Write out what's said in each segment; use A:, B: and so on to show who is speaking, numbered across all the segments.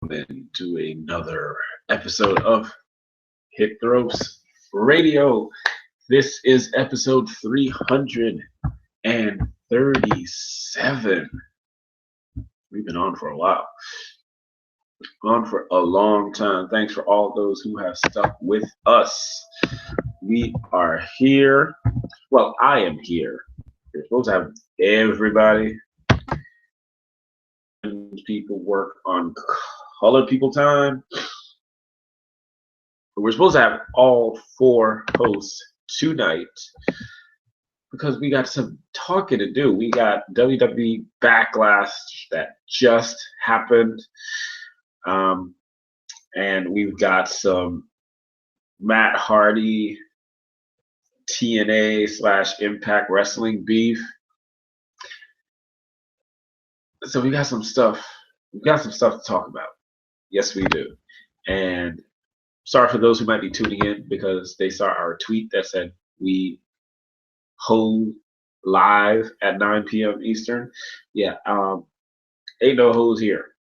A: into another episode of Hit the Ropes Radio. This is episode 337. We've been on for a while, on for a long time. Thanks for all those who have stuck with us. We are here. Well, I am here. We're supposed to have everybody. People work on colored people time. We're supposed to have all four hosts tonight because we got some talking to do. We got WWE Backlash that just happened, and we've got some Matt Hardy TNA/Impact Wrestling beef. So we got some stuff. We've got some stuff to talk about. Yes, we do. And sorry for those who might be tuning in because they saw our tweet that said we hold live at 9 p.m. Eastern. Yeah, ain't no hoes here.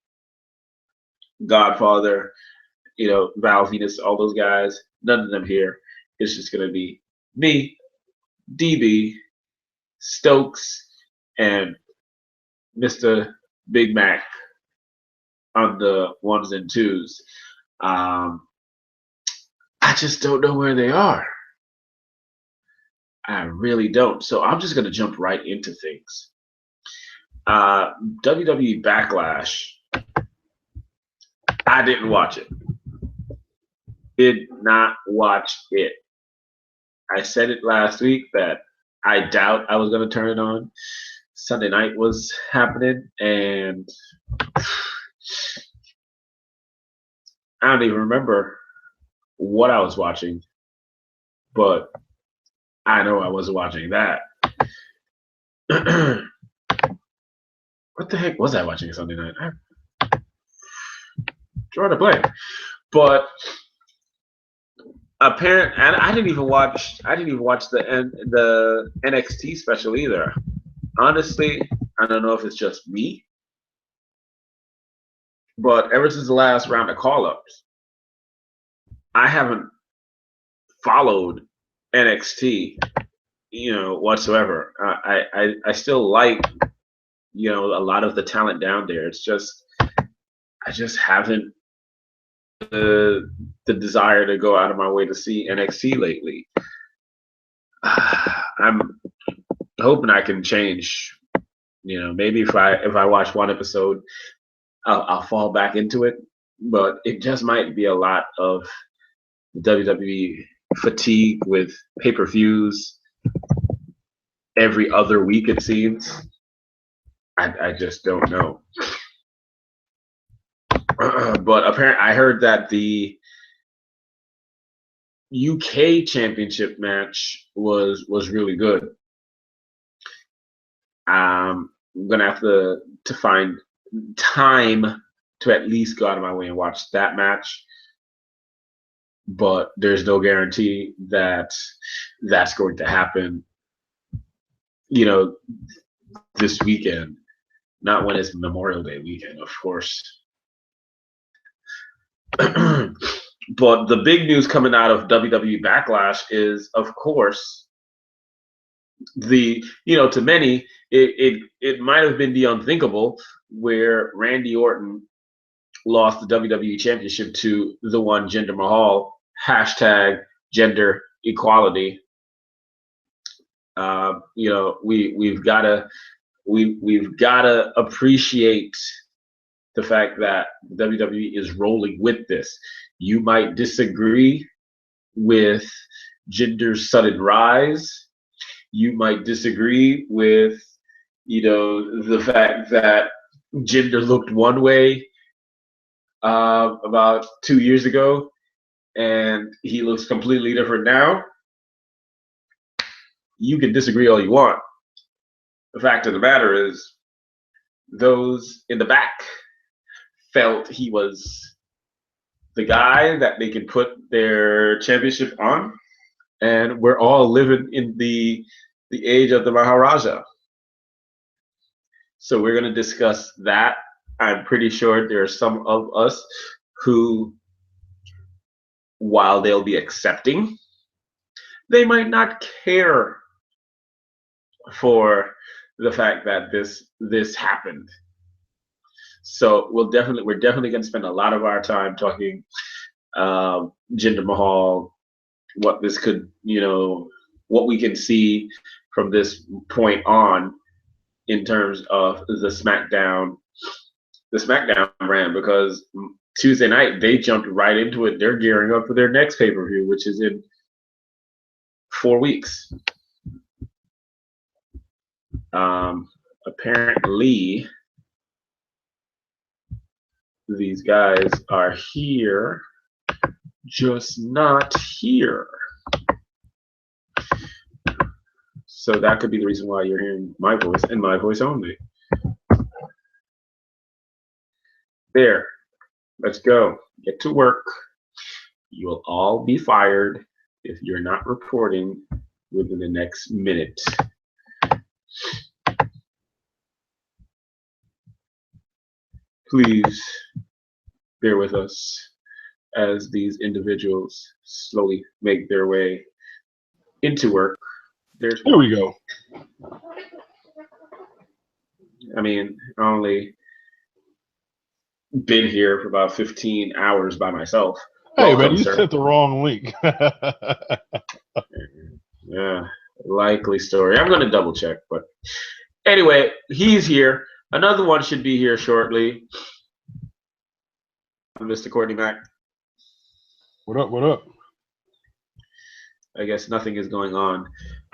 A: Godfather, Val Venus, all those guys, none of them here. It's just gonna be me, DB, Stokes, and Mr. Big Mac on the ones and twos. I just don't know where they are. I really don't. So I'm just going to jump right into things. WWE Backlash. I didn't watch it. Did not watch it. I said it last week that I doubt I was going to turn it on. Sunday night was happening, and I don't even remember what I was watching, but I know I wasn't watching that. What the heck was I watching Sunday night? Drawing a blank. But apparently, and I didn't even watch the NXT special either. Honestly, I don't know if it's just me, but ever since the last round of call-ups, I haven't followed NXT, whatsoever. I still like, a lot of the talent down there. It's just, I just haven't the desire to go out of my way to see NXT lately. I'm hoping I can change. Maybe if I watch one episode, I'll fall back into it. But it just might be a lot of WWE fatigue with pay-per-views every other week, it seems. I just don't know. But apparently, I heard that the UK Championship match was really good. I'm gonna have to find time to at least go out of my way and watch that match. But there's no guarantee that that's going to happen, this weekend. Not when it's Memorial Day weekend, of course. But the big news coming out of WWE Backlash is, of course, to many, it might have been the unthinkable where Randy Orton lost the WWE Championship to the one Jinder Mahal, #gender equality. We've gotta appreciate the fact that WWE is rolling with this. You might disagree with Jinder's sudden rise. You might disagree with, the fact that Jinder looked one way about 2 years ago, and he looks completely different now. You can disagree all you want. The fact of the matter is, those in the back felt he was the guy that they can put their championship on, and we're all living in the age of the Maharaja. So we're going to discuss that I'm pretty sure there are some of us who, while they'll be accepting, they might not care for the fact that this happened. So we're definitely going to spend a lot of our time talking Jinder Mahal, what this could, what we can see from this point on in terms of the SmackDown brand, because Tuesday night they jumped right into it. They're gearing up for their next pay-per-view, which is in 4 weeks. Apparently these guys are here, just not here. So that could be the reason why you're hearing my voice and my voice only. There, let's go. Get to work. You will all be fired if you're not reporting within the next minute. Please bear with us as these individuals slowly make their way into work.
B: Here we go.
A: I mean, I only been here for about 15 hours by myself.
B: Hey, man, you sent the wrong link.
A: Yeah, likely story. I'm going to double check, but anyway, he's here. Another one should be here shortly. Mr. Courtney Mack.
B: What up? What up?
A: I guess nothing is going on.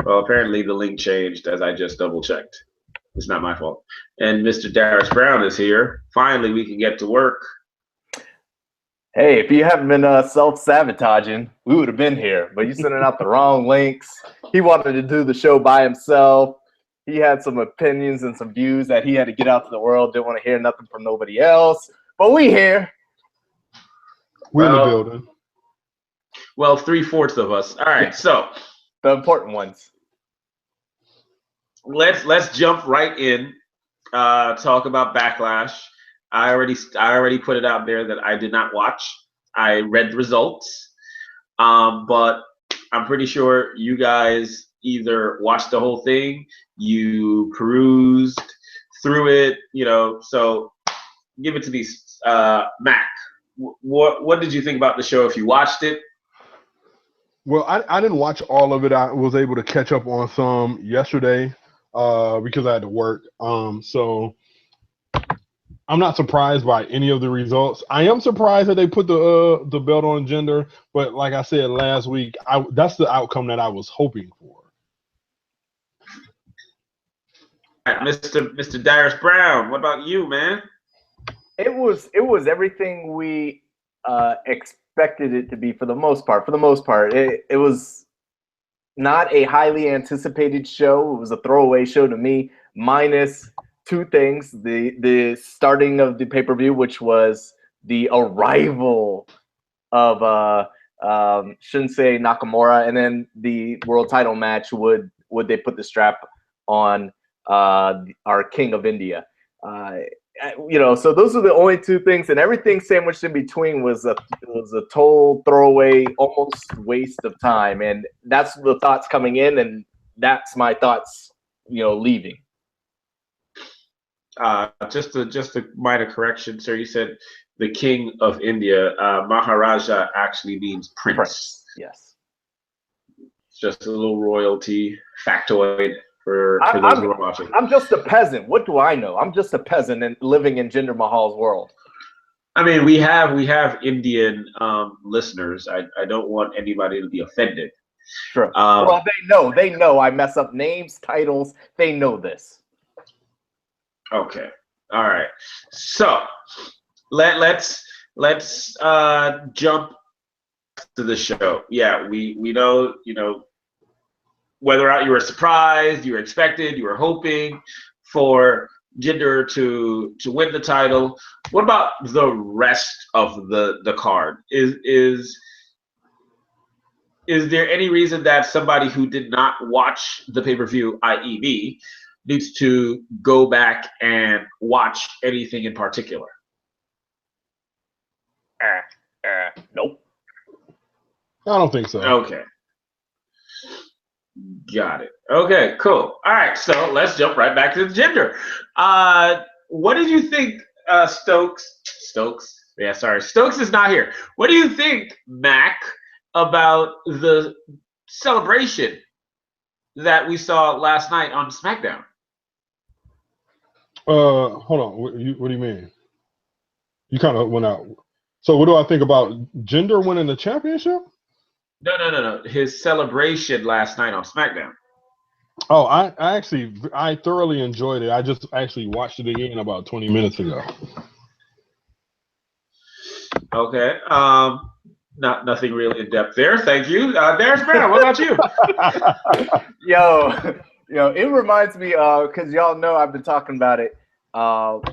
A: Well, apparently the link changed as I just double checked. It's not my fault. And Mr. Darius Brown is here. Finally, we can get to work.
C: Hey, if you haven't been self-sabotaging, we would have been here. But you sending out the wrong links. He wanted to do the show by himself. He had some opinions and some views that he had to get out to the world. Didn't want to hear nothing from nobody else. But we here.
B: We're in the building.
A: Well, 3/4 of us. All right, so
C: the important ones.
A: Let's jump right in. Talk about Backlash. I already put it out there that I did not watch. I read the results, but I'm pretty sure you guys either watched the whole thing, you perused through it, So give it to me, Mac. What did you think about the show? If you watched it.
B: Well, I didn't watch all of it. I was able to catch up on some yesterday because I had to work. So I'm not surprised by any of the results. I am surprised that they put the belt on Jinder, but like I said last week, that's the outcome that I was hoping for.
A: All right, Mr. Darius Brown, what about you, man?
C: It was everything we expected it to be for the most part. It was not a highly anticipated show. It was a throwaway show to me, minus two things: the starting of the pay-per-view, which was the arrival of Shinsuke Nakamura, and then the world title match. Would they put the strap on our King of India? So those are the only two things, and everything sandwiched in between was a total throwaway, almost waste of time. And that's the thoughts coming in, and that's my thoughts, leaving.
A: Just a minor correction, sir. You said the King of India. Maharaja actually means prince.
C: Yes.
A: It's just a little royalty factoid. For those who are watching.
C: I'm just a peasant. What do I know? I'm just a peasant and living in Jinder Mahal's world.
A: I mean, we have Indian listeners. I don't want anybody to be offended.
C: Sure. Well, they know I mess up names, titles. They know this.
A: Okay. All right. So let's jump to the show. Yeah, we know, whether or not you were surprised, you were expected, you were hoping for Jinder to win the title. What about the rest of the card? Is there any reason that somebody who did not watch the pay-per-view, i.e. me, needs to go back and watch anything in particular?
C: Nope.
B: I don't think so.
A: Okay. Got it. Okay, cool. All right, so let's jump right back to the gender. What did you think, Stokes? Stokes? Yeah, sorry. Stokes is not here. What do you think, Mac, about the celebration that we saw last night on SmackDown?
B: Hold on. What do you mean? You kind of went out. So what do I think about Jinder winning the championship?
A: No. His celebration last night on SmackDown.
B: Oh, I thoroughly enjoyed it. I just actually watched it again about 20 minutes ago.
A: Okay. Nothing really in depth there. Thank you. Darius Brown, what about you?
C: Yo, it reminds me because y'all know I've been talking about it.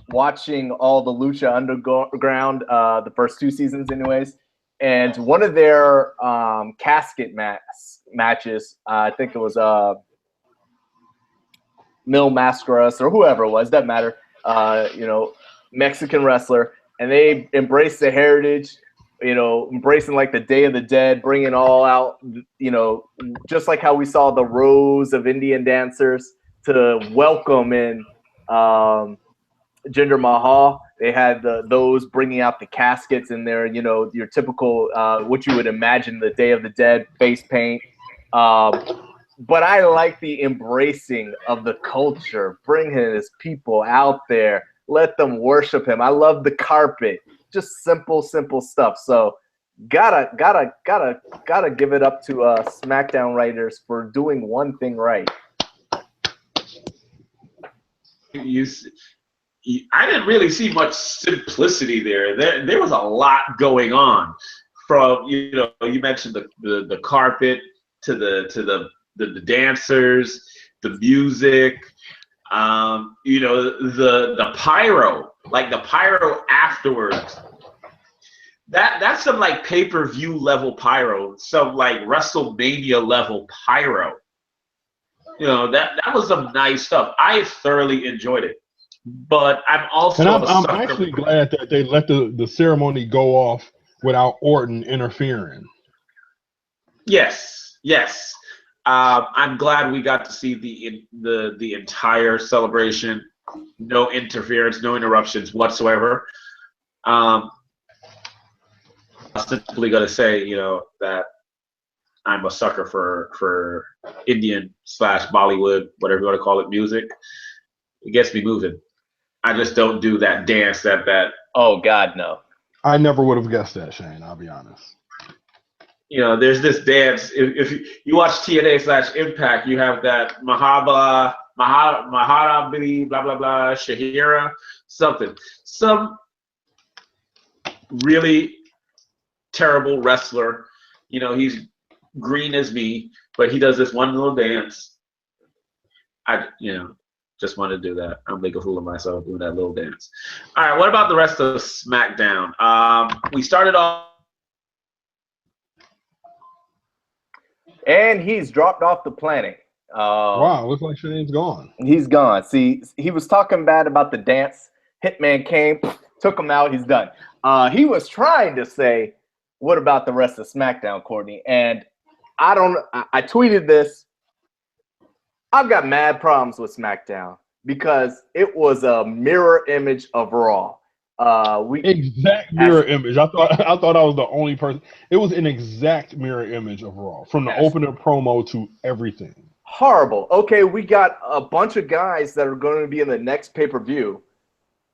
C: Watching all the Lucha Underground, the first 2 seasons, anyways, and one of their casket matches. I think it was Mil Mascaras or whoever it was. Doesn't matter. Mexican wrestler, and they embrace the heritage. Embracing like the Day of the Dead, bringing all out, just like how we saw the rows of Indian dancers to welcome in Jinder Mahal. They had those bringing out the caskets in there, your typical, what you would imagine the Day of the Dead face paint. But I like the embracing of the culture, bringing his people out there, let them worship him. I love the carpet. Just simple stuff. So gotta give it up to SmackDown writers for doing one thing right.
A: I didn't really see much simplicity there. There was a lot going on. From you mentioned the carpet to the dancers, the music, the pyro, like the pyro afterwards. That's some like pay-per-view level pyro, some like WrestleMania level pyro. That was some nice stuff. I thoroughly enjoyed it. But I'm also
B: I'm actually glad that they let the ceremony go off without Orton interfering.
A: Yes. I'm glad we got to see the entire celebration. No interference, no interruptions whatsoever. I'm simply gonna say, that I'm a sucker for Indian / Bollywood, whatever you want to call it, music. It gets me moving. I just don't do that dance that.
C: Oh God, no.
B: I never would have guessed that, Shane. I'll be honest.
A: There's this dance. If you watch TNA / Impact, you have that Maharaja, blah blah blah, Shahira, something. Some really terrible wrestler. He's green as me, but he does this one little dance. I just want to do that. I'm making a fool of myself doing that little dance. All right, what about the rest of SmackDown? We started off.
C: And he's dropped off the planet.
B: Wow, looks like Shane's gone.
C: He's gone. See, he was talking bad about the dance. Hitman came, took him out. He's done. He was trying to say, what about the rest of SmackDown, Courtney? And I tweeted this. I've got mad problems with SmackDown because it was a mirror image of Raw.
B: Exact mirror image. I thought I was the only person. It was an exact mirror image of Raw, from the opener promo to everything.
C: Horrible. Okay, we got a bunch of guys that are going to be in the next pay-per-view.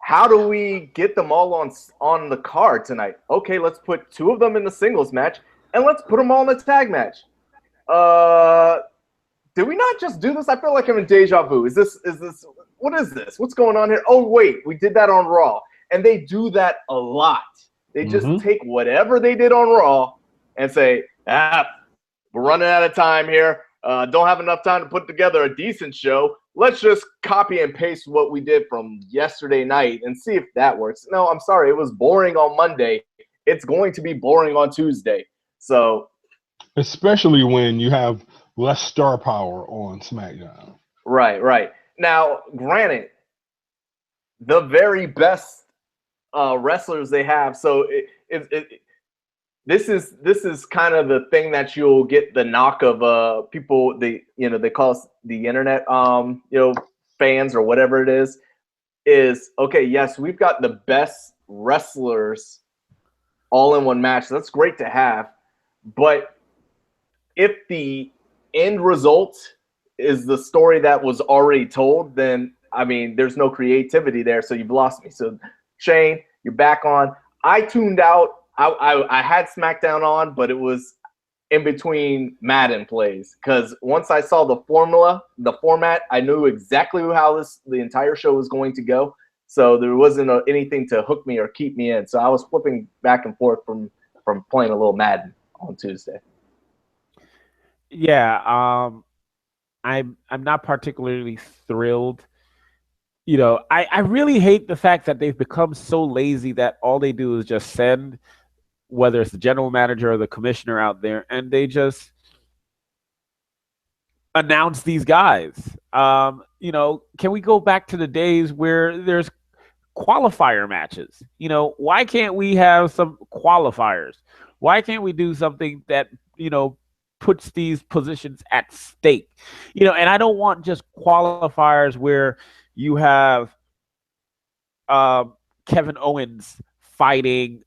C: How do we get them all on the card tonight? Okay, let's put 2 of them in the singles match, and let's put them all in the tag match. Did we not just do this? I feel like I'm in deja vu. Is this what is this? What's going on here? Oh wait, we did that on Raw. And they do that a lot. They just take whatever they did on Raw and say, we're running out of time here. Don't have enough time to put together a decent show. Let's just copy and paste what we did from yesterday night and see if that works. No, I'm sorry. It was boring on Monday. It's going to be boring on Tuesday. So,
B: especially when you have less star power on SmackDown.
C: Right. Now, granted, the very best wrestlers they have. So this is kind of the thing that you'll get the knock of people. They call us the internet fans or whatever it is. Is okay. Yes, we've got the best wrestlers all in one match. That's great to have, but if the end result is the story that was already told, then I mean, there's no creativity there. So you've lost me. So Shane, you're back on. I tuned out. I had SmackDown on, but it was in between Madden plays, because once I saw the format, I knew exactly how the entire show was going to go. So there wasn't anything to hook me or keep me in. So I was flipping back and forth from playing a little Madden on Tuesday.
D: Yeah, I'm not particularly thrilled. I really hate the fact that they've become so lazy that all they do is just send, whether it's the general manager or the commissioner out there, and they just announce these guys. Can we go back to the days where there's qualifier matches? Why can't we have some qualifiers? Why can't we do something that, puts these positions at stake? And I don't want just qualifiers where you have Kevin Owens fighting,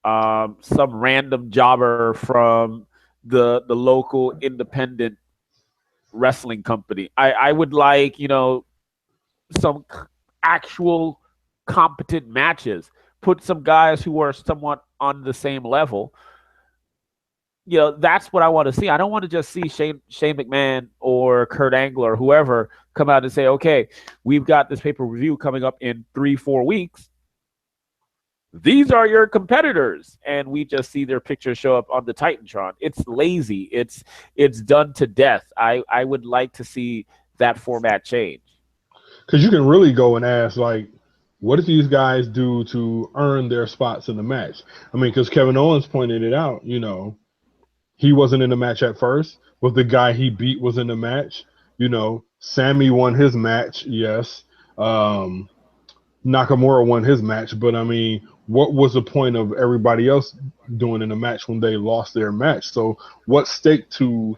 D: some random jobber from the local independent wrestling company. I would like, some actual competent matches. Put some guys who are somewhat on the same level. That's what I want to see. I don't want to just see Shane McMahon or Kurt Angle or whoever come out and say, okay, we've got this pay-per-view coming up in 3-4 weeks. These are your competitors. And we just see their pictures show up on the Titantron. It's lazy. It's done to death. I would like to see that format change.
B: Because you can really go and ask, like, what did these guys do to earn their spots in the match? I mean, because Kevin Owens pointed it out, he wasn't in the match at first, but the guy he beat was in the match. Sammy won his match, yes. Nakamura won his match, but I mean, what was the point of everybody else doing in the match when they lost their match? So what stake to,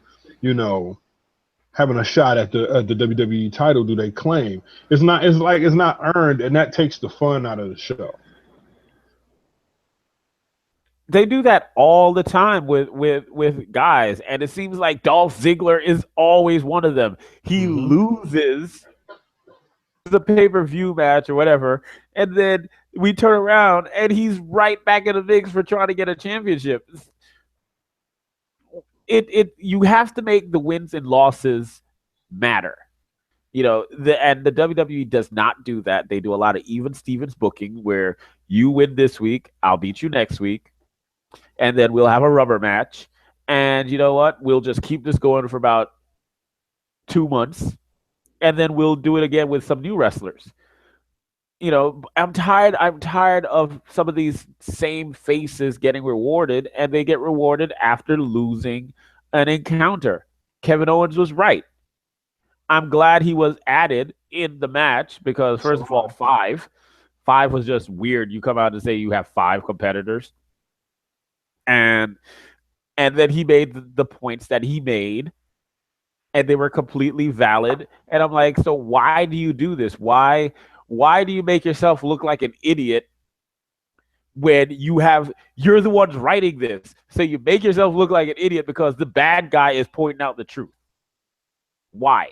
B: having a shot at the WWE title do they claim? It's not earned, and that takes the fun out of the show.
D: They do that all the time with guys, and it seems like Dolph Ziggler is always one of them. He loses the pay-per-view match or whatever, and then we turn around and he's right back in the mix for trying to get a championship. You have to make the wins and losses matter. And the WWE does not do that. They do a lot of even Stevens booking where you win this week, I'll beat you next week, and then we'll have a rubber match. And you know what? We'll just keep this going for about 2 months, and then we'll do it again with some new wrestlers. I'm tired of some of these same faces getting rewarded, and they get rewarded after losing an encounter. Kevin Owens was right. I'm glad he was added in the match because, first of all, five was just weird. You come out and say you have 5 competitors. And then he made the points that he made, and they were completely valid. And I'm like, so why do you do this? Why do you make yourself look like an idiot when you're the ones writing this? So you make yourself look like an idiot because the bad guy is pointing out the truth. Why?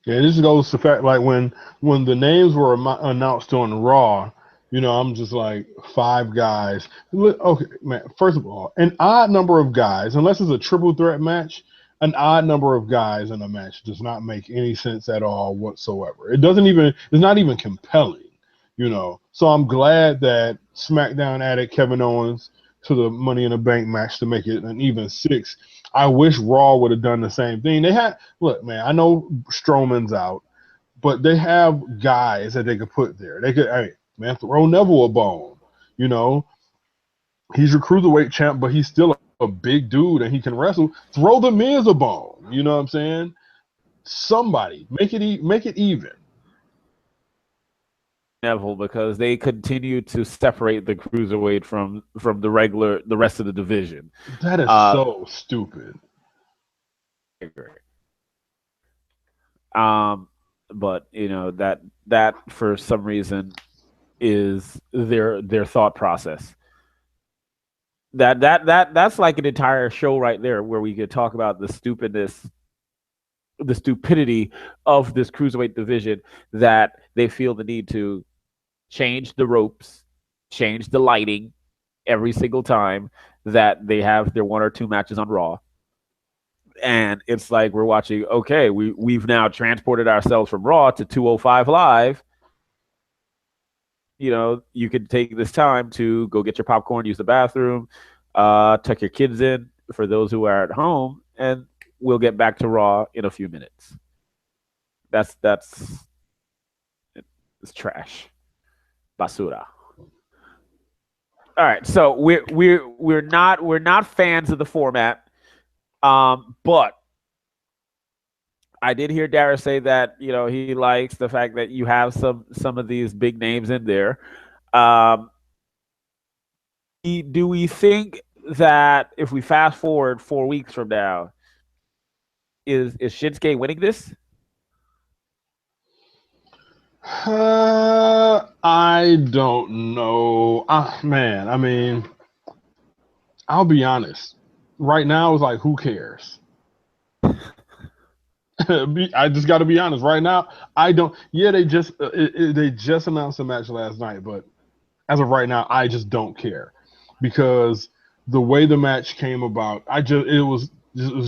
B: Yeah, this goes to fact, like when the names were announced on Raw, I'm just like 5 guys. Okay, man, first of all, an odd number of guys, unless it's a triple threat match, an odd number of guys in a match does not make any sense at all whatsoever. It's not even compelling, So I'm glad that SmackDown added Kevin Owens to the Money in the Bank match to make it an even 6. I wish Raw would have done the same thing. Look, man, I know Strowman's out, but they have guys that they could put there. They could, throw Neville a bone. He's your cruiserweight champ, but he's still a big dude and he can wrestle. Throw the Miz a bone. You know what I'm saying? Somebody make it even.
D: Neville, because they continue to separate the cruiserweight from the rest of the division.
B: That is so stupid.
D: I agree. But that for some reason is their thought process. That's like an entire show right there where we could talk about the stupidity of this cruiserweight division, that they feel the need to change the ropes, change the lighting every single time that they have their 1 or 2 matches on Raw. And it's like we're watching, okay, we've now transported ourselves from Raw to 205 Live. You could take this time to go get your popcorn, use the bathroom, tuck your kids in for those who are at home, and we'll get back to Raw in a few minutes. It's trash. Basura. All right, so we're not fans of the format, but I did hear Dara say that he likes the fact that you have some of these big names in there. Do we think that if we fast forward 4 weeks from now, is Shinsuke winning this?
B: I don't know. Man, I mean, I'll be honest. Right now, it's like, who cares? I just got to be honest. Right now, I don't. Yeah, they just announced a match last night, but as of right now, I just don't care, because the way the match came about, it was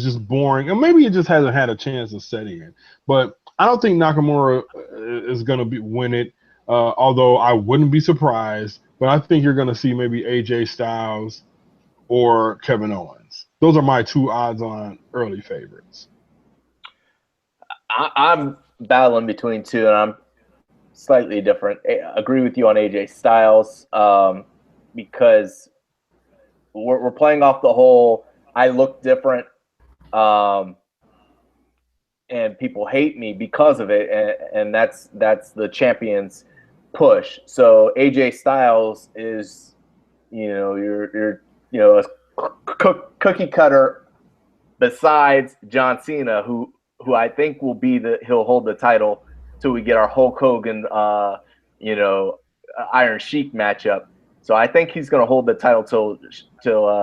B: just boring, and maybe it just hasn't had a chance of setting in. But I don't think Nakamura is going to win it, although I wouldn't be surprised. But I think you're going to see maybe AJ Styles or Kevin Owens. Those are my 2 odds-on early favorites.
C: I'm battling between 2, and I'm slightly different. I agree with you on AJ Styles, because we're playing off the whole I look different, and people hate me because of it, and that's the champion's push. So AJ Styles is, you're a cookie cutter besides John Cena, who I think will be he'll hold the title till we get our Hulk Hogan, Iron Sheik matchup. So I think he's going to hold the title till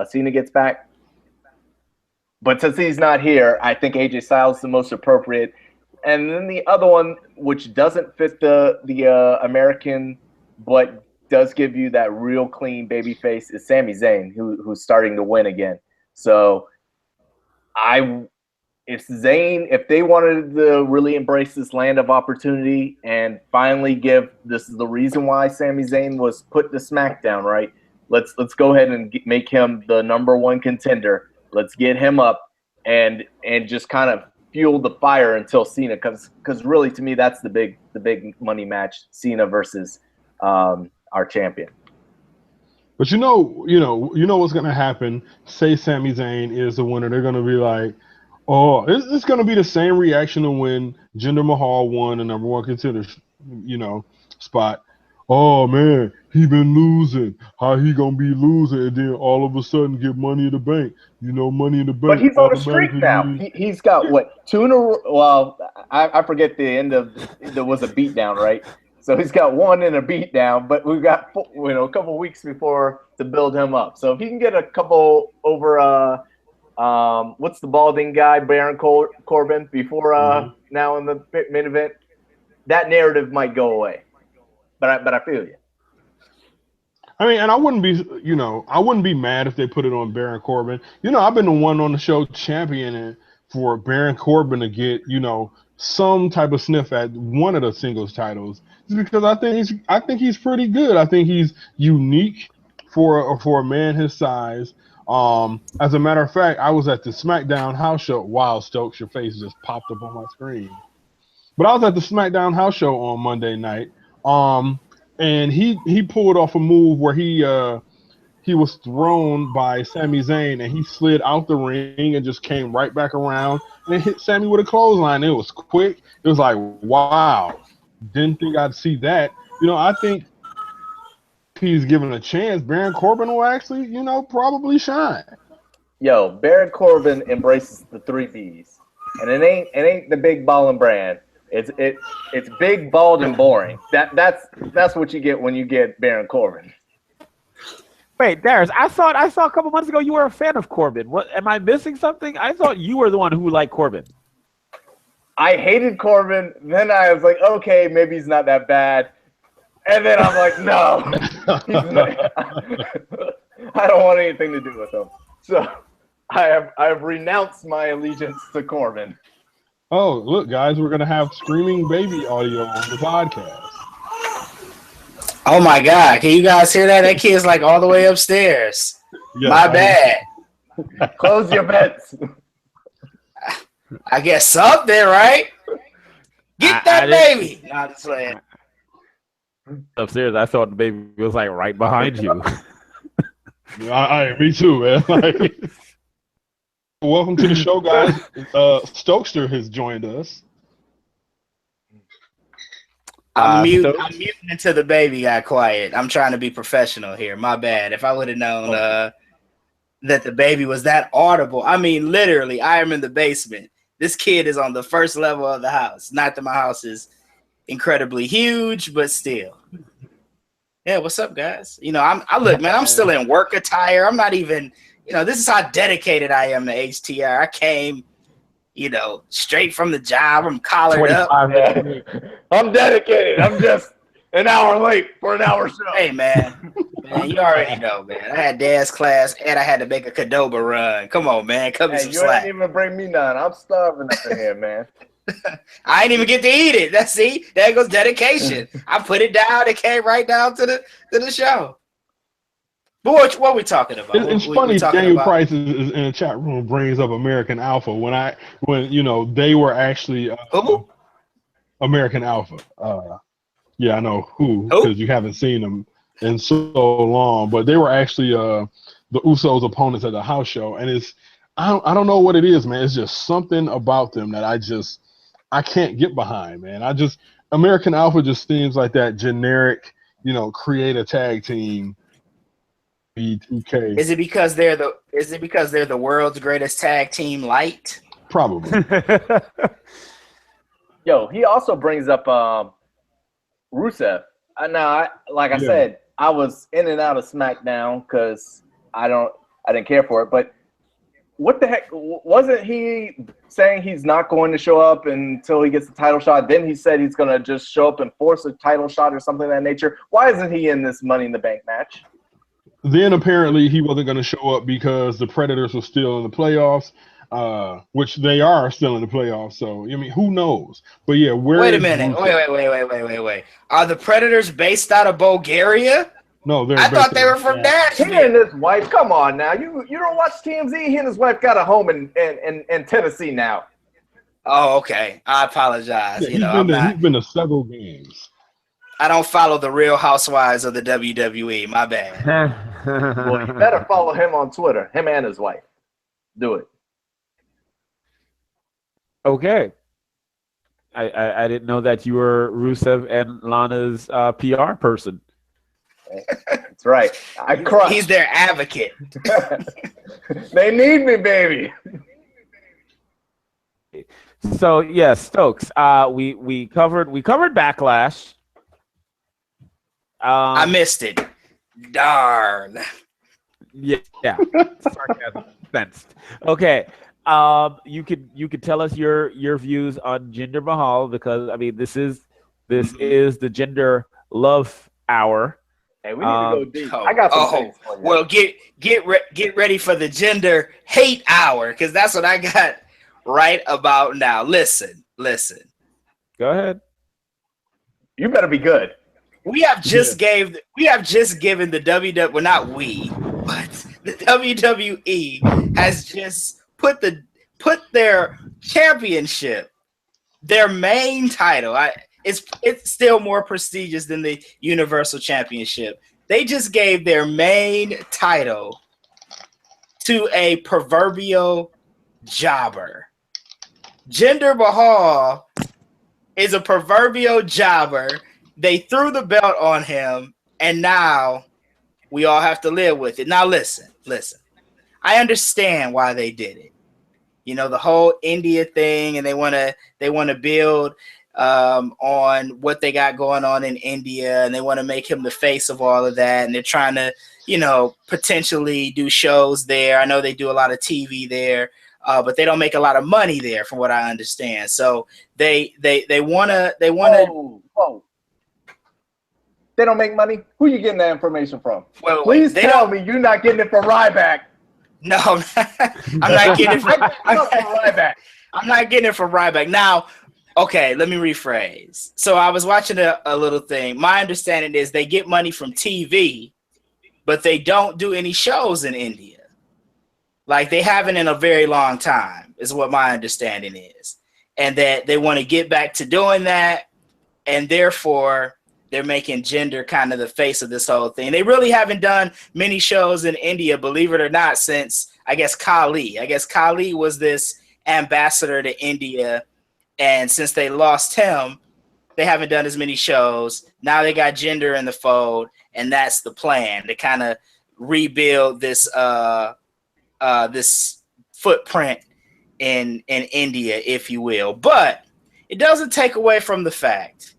C: Cena gets back. But since he's not here, I think AJ Styles is the most appropriate. And then the other one, which doesn't fit the American, but does give you that real clean baby face, is Sami Zayn, who's starting to win again. So if they wanted to really embrace this land of opportunity and finally this is the reason why Sami Zayn was put to SmackDown, right? Let's go ahead and make him the number 1 contender. Let's get him up and just kind of fuel the fire until Cena comes, because really, to me, that's the big money match: Cena versus our champion.
B: But you know what's gonna happen. Say Sami Zayn is the winner, they're gonna be like, oh, it's gonna be the same reaction to when Jinder Mahal won the number 1 contender, spot. Oh man, he been losing. How he gonna be losing, and then all of a sudden get Money in the Bank? Money in the Bank.
C: But he's on a streak now. He's got what, 2 in a row? Well, I forget the end of. There was a beatdown, right? So he's got 1 in a beatdown, but we've got a couple weeks before to build him up. So if he can get a couple over, what's the balding guy, Baron Corbin, before now in the main event, that narrative might go away. But I feel you.
B: I mean, and I wouldn't be mad if they put it on Baron Corbin. I've been the one on the show championing for Baron Corbin to get, some type of sniff at one of the singles titles, just because I think he's pretty good. I think he's unique for a man his size. As a matter of fact, I was at the SmackDown house show. Wow, Stokes, your face just popped up on my screen. But I was at the SmackDown house show on Monday night. And he pulled off a move where he he was thrown by Sami Zayn, and he slid out the ring and just came right back around and hit Sami with a clothesline. It was quick. It was like, wow, didn't think I'd see that. I think if he's given a chance, Baron Corbin will actually, probably shine.
C: Yo, Baron Corbin embraces the 3 Bs, and it ain't the big ball and brand. It's big, bald, and boring. That's what you get when you get Baron Corbin.
D: Wait, Darius, I thought a couple months ago you were a fan of Corbin. What, am I missing something? I thought you were the one who liked Corbin.
C: I hated Corbin. Then I was like, okay, maybe he's not that bad. And then I'm like, no, he's not. I don't want anything to do with him. So I've renounced my allegiance to Corbin.
B: Oh, look, guys, we're going to have screaming baby audio on the podcast.
E: Oh, my God. Can you guys hear that? That kid's like all the way upstairs. Yes, my bad.
C: Close your vents.
E: I guess something, right? Get that baby. No, just playing.
D: Upstairs, I thought the baby was like right behind you.
B: Me too, man. Welcome to the show, guys. Stokester has joined us.
E: I'm muting until the baby got quiet. I'm trying to be professional here. My bad. If I would have known that the baby was that audible. I mean, literally, I am in the basement. This kid is on the first level of the house. Not that my house is incredibly huge, but still. Yeah, what's up, guys? I look, man, I'm still in work attire. I'm not even, this is how dedicated I am to HTR. I came, straight from the job. I'm collared up.
C: I'm dedicated. I'm just an hour late for an hour show.
E: Hey, man, you already know, man. I had dance class and I had to make a Cadoba run. Come on, man. Cut me some slack.
C: You ain't even bring me none. I'm starving up in here, man.
E: I ain't even get to eat it. There goes dedication. I put it down. It came right down to the show. But what are we talking about?
B: It's funny. Daniel Price is in the chat room brings up American Alpha when they were actually American Alpha. I know who because you haven't seen them in so long, but they were actually the Usos' opponents at the house show, and I don't know what it is, man. It's just something about them that I can't get behind, man. American Alpha just seems like that generic, create a tag team. B2K.
E: Is it because they're the world's greatest tag team light?
B: Probably.
C: Yo, he also brings up Rusev. I said, I was in and out of SmackDown because I didn't care for it, but what the heck? Wasn't he saying he's not going to show up until he gets the title shot? Then he said he's going to just show up and force a title shot or something of that nature. Why isn't he in this Money in the Bank match?
B: Then apparently he wasn't going to show up because the Predators were still in the playoffs, which they are still in the playoffs. So, who knows? But yeah,
E: wait a minute. Wait. Are the Predators based out of Bulgaria?
B: No,
E: I thought they were from Nashville.
C: He and his wife, come on now. You don't watch TMZ? He and his wife got a home in Tennessee now.
E: Oh, okay. I apologize.
B: Yeah, he's been to several games.
E: I don't follow the Real Housewives of the WWE. My bad.
C: Well, you better follow him on Twitter. Him and his wife. Do it.
D: Okay. I didn't know that you were Rusev and Lana's PR person.
C: That's right. I cried.
E: He's their advocate.
C: They need me, baby.
D: So yes, Stokes. We covered Backlash.
E: I missed it. Darn.
D: Yeah. Sarcasm sensed. Okay. You could tell us your views on Jinder Mahal because this is the gender love hour.
C: Hey, we need to go deep. I got some things for you.
E: Well, get ready for the gender hate hour because that's what I got right about now. Listen.
D: Go ahead.
C: You better be good.
E: We have just given the WWE, well, not we, but the WWE has just put their championship, their main title. It's still more prestigious than the Universal Championship. They just gave their main title to a proverbial jobber. Jinder Mahal is a proverbial jobber. They threw the belt on him, and now we all have to live with it. Now listen. I understand why they did it. You know, the whole India thing, and they want to build on what they got going on in India, and they want to make him the face of all of that, and they're trying to, you know, potentially do shows there. I know they do a lot of TV there, but they don't make a lot of money there, from what I understand. So they want to.
C: Whoa. They don't make money. Who you getting that information from?
E: Well,
C: please tell me you're not getting it from Ryback.
E: No, I'm not getting it from Ryback. I'm not getting it from Ryback. Now, okay, let me rephrase. So I was watching a little thing. My understanding is they get money from TV, but they don't do any shows in India. Like, they haven't in a very long time, is what my understanding is. And that they want to get back to doing that, and therefore they're making Jinder kind of the face of this whole thing. They really haven't done many shows in India, believe it or not, since, I guess, Khali. I guess Khali was this ambassador to India, and since they lost him, they haven't done as many shows. Now they got Jinder in the fold, and that's the plan, to kind of rebuild this this footprint in India, if you will. But it doesn't take away from the fact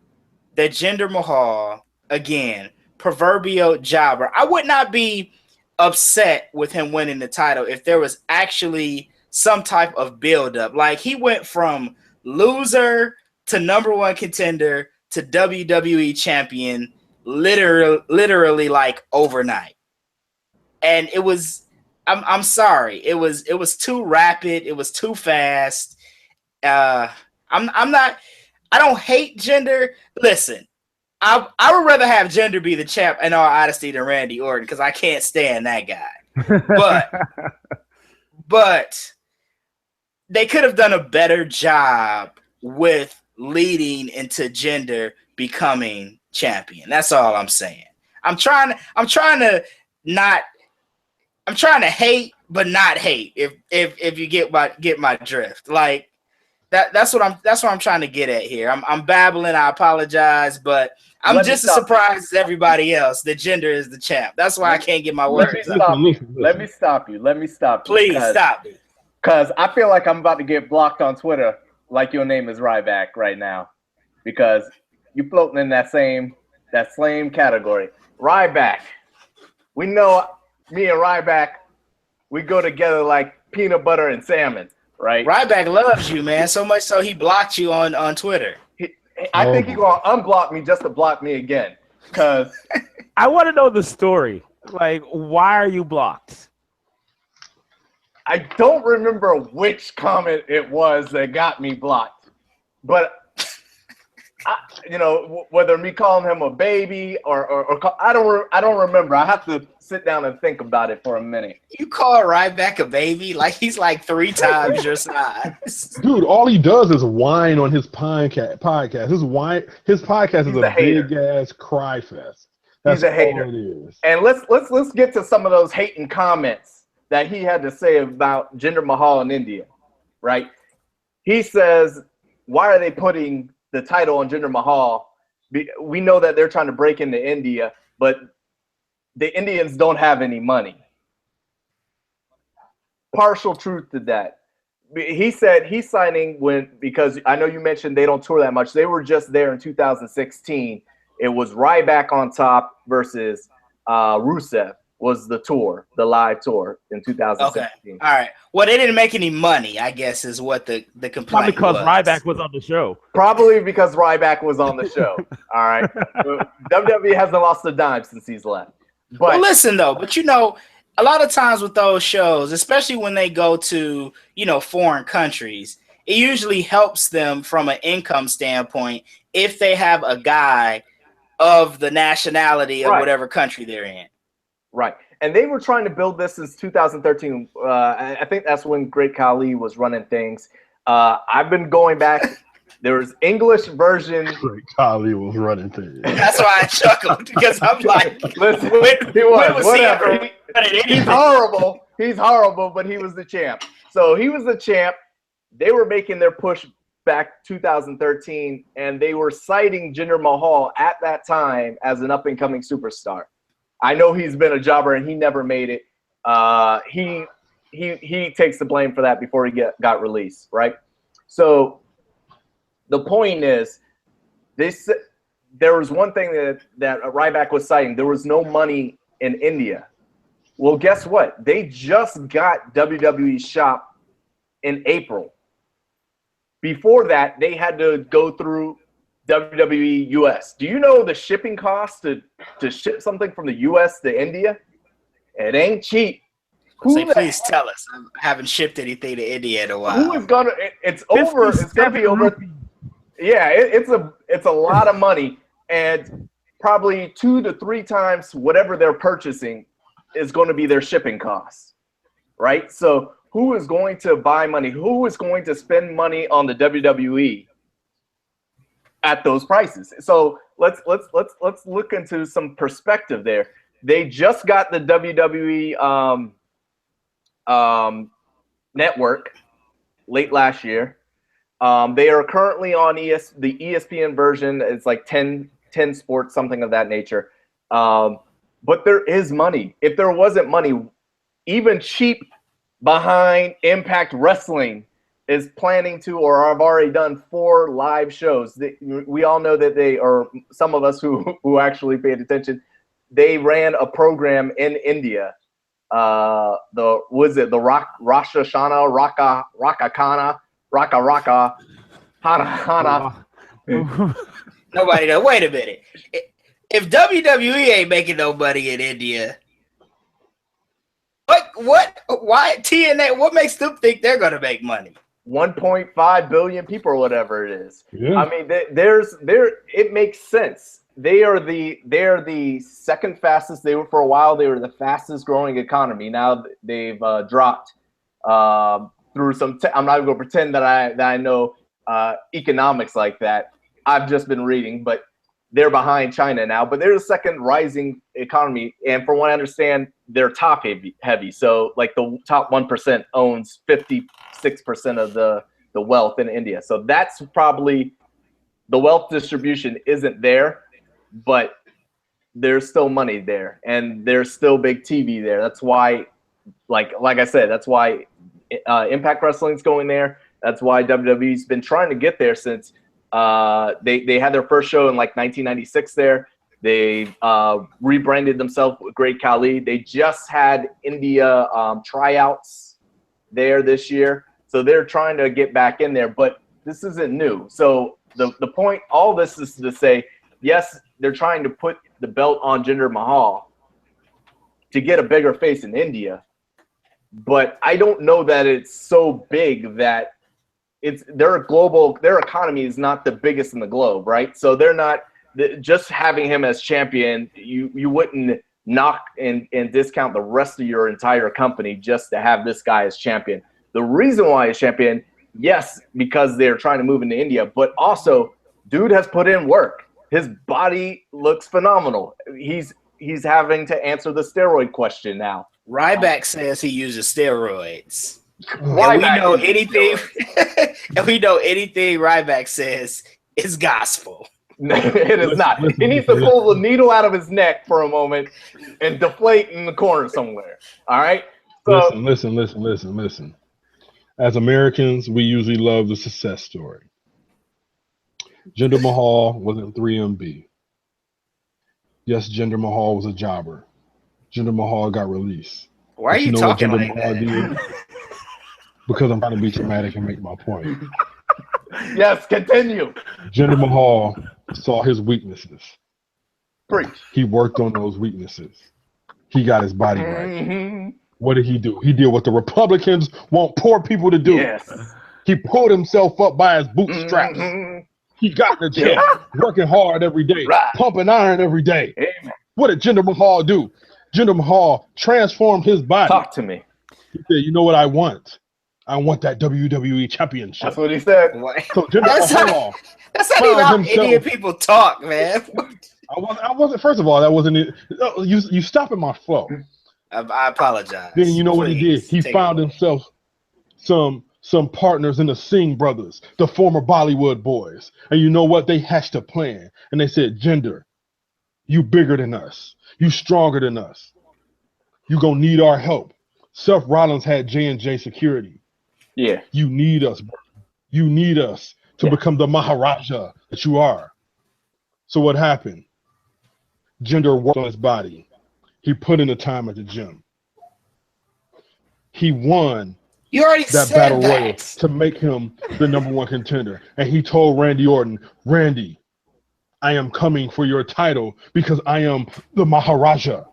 E: that Jinder Mahal, again, proverbial jobber. I would not be upset with him winning the title if there was actually some type of buildup. Like, he went from loser to number one contender to WWE champion literally like overnight. And it was, I'm sorry, it was too rapid, it was too fast. I don't hate Jinder. Listen, I would rather have Jinder be the champ, in all honesty, than Randy Orton, because I can't stand that guy. But they could have done a better job with leading into Jinder becoming champion. That's all I'm saying. I'm trying to hate, but not hate. If you get my drift, like. That's what I'm trying to get at here. I'm babbling. I apologize, but I'm just as surprised as everybody else that Jinder is the champ. That's why I can't get my words out.
C: Let me stop you.
E: Please stop me.
C: Because I feel like I'm about to get blocked on Twitter, like your name is Ryback right now, because you're floating in that same category. Ryback. We know me and Ryback, we go together like peanut butter and salmon. Right,
E: Ryback loves you, man, so much so he blocked you on Twitter.
C: I think he's gonna unblock me just to block me again. Cause
D: I want to know the story. Like, why are you blocked?
C: I don't remember which comment it was that got me blocked, but whether me calling him a baby or I don't remember. I have to sit down and think about it for a minute.
E: You call Ryback a baby? Like, he's like 3 times your size.
B: Dude, all he does is whine on his podcast. His podcast is a big ass cry fest.
C: He's a hater.
B: It is.
C: And let's get to some of those hating comments that he had to say about Jinder Mahal in India. Right? He says, "Why are they putting the title on Jinder Mahal? We know that they're trying to break into India, but the Indians don't have any money." Partial truth to that. He said he's signing because I know you mentioned they don't tour that much. They were just there in 2016. It was Ryback on top versus Rusev was the tour, the live tour in 2016.
E: Okay. All right. Well, they didn't make any money, I guess, is what the complaint
D: Probably because
E: was.
D: Ryback was on the show.
C: Probably because Ryback was on the show. All right. WWE hasn't lost a dime since he's left. But
E: well, listen, though, but a lot of times with those shows, especially when they go to, foreign countries, it usually helps them from an income standpoint if they have a guy of the nationality of whatever country they're in.
C: Right. And they were trying to build this since 2013. I think that's when Great Khali was running things. I've been going back There was English version.
B: Great Khali was running things.
E: That's why I chuckled because I'm like,
C: Listen,
E: he
C: was
E: whatever.
C: He's horrible. He's horrible, but he was the champ. So he was the champ. They were making their push back 2013, and they were citing Jinder Mahal at that time as an up-and-coming superstar. I know he's been a jobber, and he never made it. He takes the blame for that before he got released, right? So the point is, there was one thing that Ryback was citing. There was no money in India. Well, guess what? They just got WWE Shop in April. Before that, they had to go through WWE US. Do you know the shipping cost to ship something from the US to India? It ain't cheap.
E: Please tell us. I haven't shipped anything to India in a while.
C: Who is gonna? It's over. It's gonna be over. Yeah, it's a lot of money, and probably 2 to 3 times whatever they're purchasing is going to be their shipping costs, right? So who is going to buy money? Who is going to spend money on the WWE at those prices? So let's look into some perspective there. They just got the WWE network late last year. They are currently on the ESPN version. It's like 10 sports, something of that nature. But there is money. If there wasn't money, even cheap behind Impact Wrestling is planning to, or have already done 4 live shows. We all know that they, or some of us who actually paid attention, they ran a program in India. The Rosh Hashanah, Raka Hana.
E: Nobody knows. Wait a minute. If WWE ain't making no money in India, why TNA? What makes them think they're gonna make money?
C: 1.5 billion people, or whatever it is.
B: Yeah.
C: I mean, it makes sense. They are the second fastest. They were for a while. They were the fastest growing economy. Now they've dropped through some. I'm not going to pretend that I know economics like that. I've just been reading, but they're behind China now. But they're the second rising economy, and from what I understand, they're top heavy. So like the top 1% owns 56% of the wealth in India. So that's probably the wealth distribution isn't there, but there's still money there, and there's still big TV there. That's why, like I said, that's why Impact Wrestling's going there. That's why WWE's been trying to get there since they had their first show in like 1996 there. They rebranded themselves with Great Khali. They just had India tryouts there this year. So they're trying to get back in there, but this isn't new. So the point, all this is to say, yes, they're trying to put the belt on Jinder Mahal to get a bigger face in India, but I don't know that it's so big that their economy is not the biggest in the globe, right? So they're not just having him as champion. You wouldn't knock and discount the rest of your entire company just to have this guy as champion. The reason why he's champion, yes, because they're trying to move into India, but also dude has put in work. His body looks phenomenal. He's having to answer the steroid question now.
E: Ryback says he uses steroids. And
C: Ryback
E: we know anything, and we know anything Ryback says is gospel.
C: It is not. He needs to pull the needle out of his neck for a moment and deflate in the corner somewhere. All right. So,
B: Listen. As Americans, we usually love the success story. Jinder Mahal was in 3MB. Yes, Jinder Mahal was a jobber. Jinder Mahal got released.
E: Why are you talking like that?
B: Because I'm trying to be dramatic and make my point.
C: yes, continue.
B: Jinder Mahal saw his weaknesses.
C: Preach.
B: He worked on those weaknesses. He got his body right.
C: Mm-hmm.
B: What did he do? He did what the Republicans want poor people to do.
C: Yes.
B: He pulled himself up by his bootstraps. Mm-hmm. He got in the gym, working hard every day, pumping iron every day.
C: Amen.
B: What did Jinder Mahal do? Jinder Mahal transformed his body.
C: Talk to me.
B: He said, you know what I want? I want that WWE championship.
C: That's what he said.
B: So Jinder Mahal
E: That's not even how Indian people talk, man.
B: I wasn't. First of all, that wasn't it. You stopping my flow.
E: I apologize.
B: Then you know what he did? He found himself some partners in the Singh brothers, the former Bollywood boys, and you know what? They hatched a plan, and they said, "Jinder, you bigger than us. You stronger than us. You gonna need our help." Seth Rollins had J&J Security.
C: Yeah.
B: You need us, bro. You need us to become the Maharaja that you are. So what happened? Jinder worked on his body. He put in the time at the gym. He won
E: you already
B: that
E: said
B: battle
E: that.
B: royal to make him the #1 contender. And he told Randy Orton, Randy, I am coming for your title because I am the Maharaja.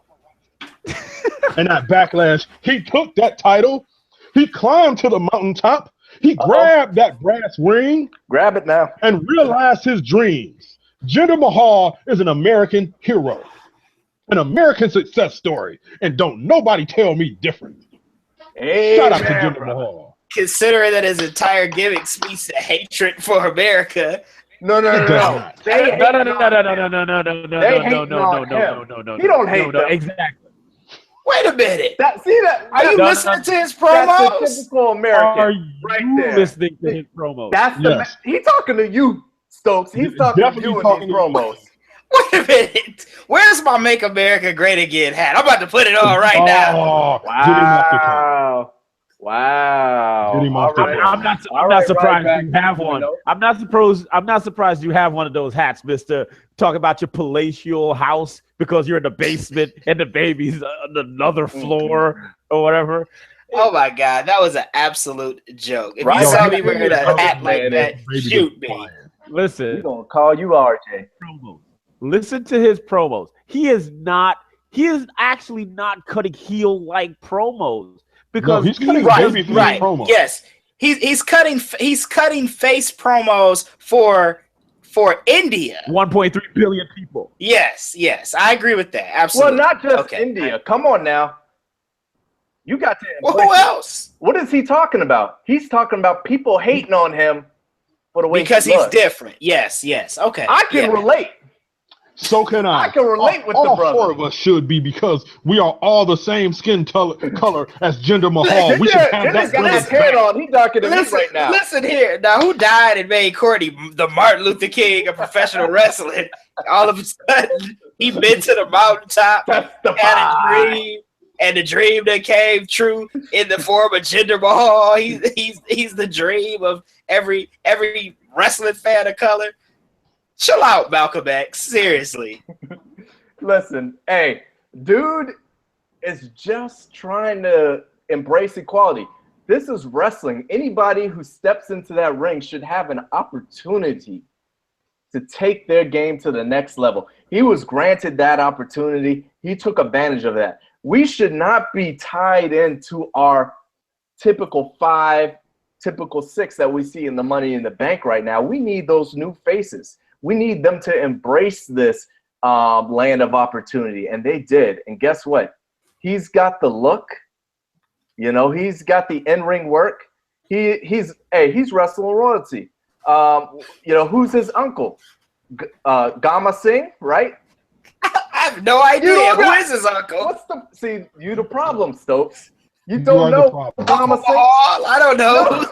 B: And at Backlash, he took that title. He climbed to the mountaintop. He grabbed that brass ring.
C: Grab it now.
B: And realized his dreams. Jinder Mahal is an American hero. An American success story. And don't nobody tell me different.
C: Hey,
B: shout out to Jinder Mahal.
E: Considering that his entire gimmick speaks to hatred for America.
C: No.
D: He
C: don't hate them.
D: Exactly.
E: Wait a minute.
C: Are
E: you listening to his promos?
C: That's the typical American.
D: Are you listening to his promos?
C: He's talking to you, Stokes. He's talking to you in these promos.
E: Wait a minute. Where's my Make America Great Again hat? I'm about to put it on right now.
C: Wow.
D: I'm not surprised you have one. I'm not surprised you have one of those hats, Mr. Talk about your palatial house because you're in the basement and the baby's on another floor or whatever.
E: Oh my God, that was an absolute joke. If you saw me wearing a hat like that, shoot me.
D: Listen,
C: we're gonna call you RJ.
D: Listen to his promos. He is actually not cutting heel-like promos. Because
B: he's cutting
E: right.
B: promos.
E: Yes, he's cutting face promos for India.
D: 1.3 billion people.
E: Yes, I agree with that. Absolutely.
C: Well, not just India. Come on now. You got to.
E: Well, who else?
C: What is he talking about? He's talking about people hating on him for the way
E: because he's different. Yes. Okay.
C: I can relate.
B: So can I.
C: I can relate with
B: all
C: the brother.
B: All 4 of us should be because we are all the same skin color as Jinder Mahal. We should have that
C: guy's head on. He's darker than me right now.
E: Listen here. Now, who died and made Courtney the Martin Luther King of professional wrestling? All of a sudden, he been to the mountaintop, had a dream, and the dream that came true in the form of Jinder Mahal. He's the dream of every wrestling fan of color. Chill out, Malcolm X. Seriously.
C: Listen, hey, dude is just trying to embrace equality. This is wrestling. Anybody who steps into that ring should have an opportunity to take their game to the next level. He was granted that opportunity. He took advantage of that. We should not be tied into our typical 5, typical 6 that we see in the Money in the Bank right now. We need those new faces. We need them to embrace this land of opportunity, and they did. And guess what? He's got the look. You know, he's got the in-ring work. He's wrestling royalty. Who's his uncle? Gama Singh, right?
E: I have no idea. Who is his uncle?
C: See, you the problem, Stokes. You don't know Gama Singh?
E: I don't know.
C: No.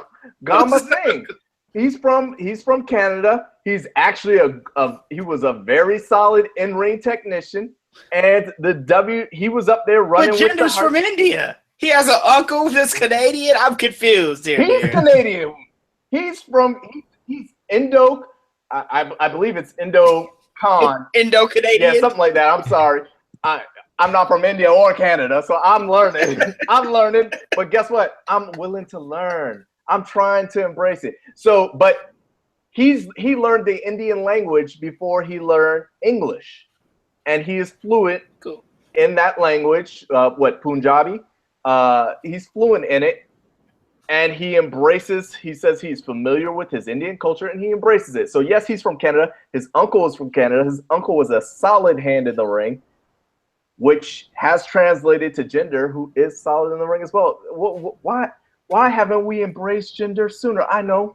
C: Gama Singh. He's from Canada. He's actually he was a very solid in-ring technician, and he was up there running.
E: But Jinder's from India. He has an uncle that's Canadian. I'm confused here.
C: He's Canadian. He's Indo. I believe it's Indo-Con.
E: Indo-Canadian.
C: Yeah, something like that. I'm sorry. I'm not from India or Canada, so I'm learning. But guess what? I'm willing to learn. I'm trying to embrace it. So, but he learned the Indian language before he learned English, and he is fluent in that language. Punjabi? He's fluent in it, and he embraces. He says he's familiar with his Indian culture, and he embraces it. So yes, he's from Canada. His uncle is from Canada. His uncle was a solid hand in the ring, which has translated to Jinder, who is solid in the ring as well. Why Why haven't we embraced gender sooner? I know.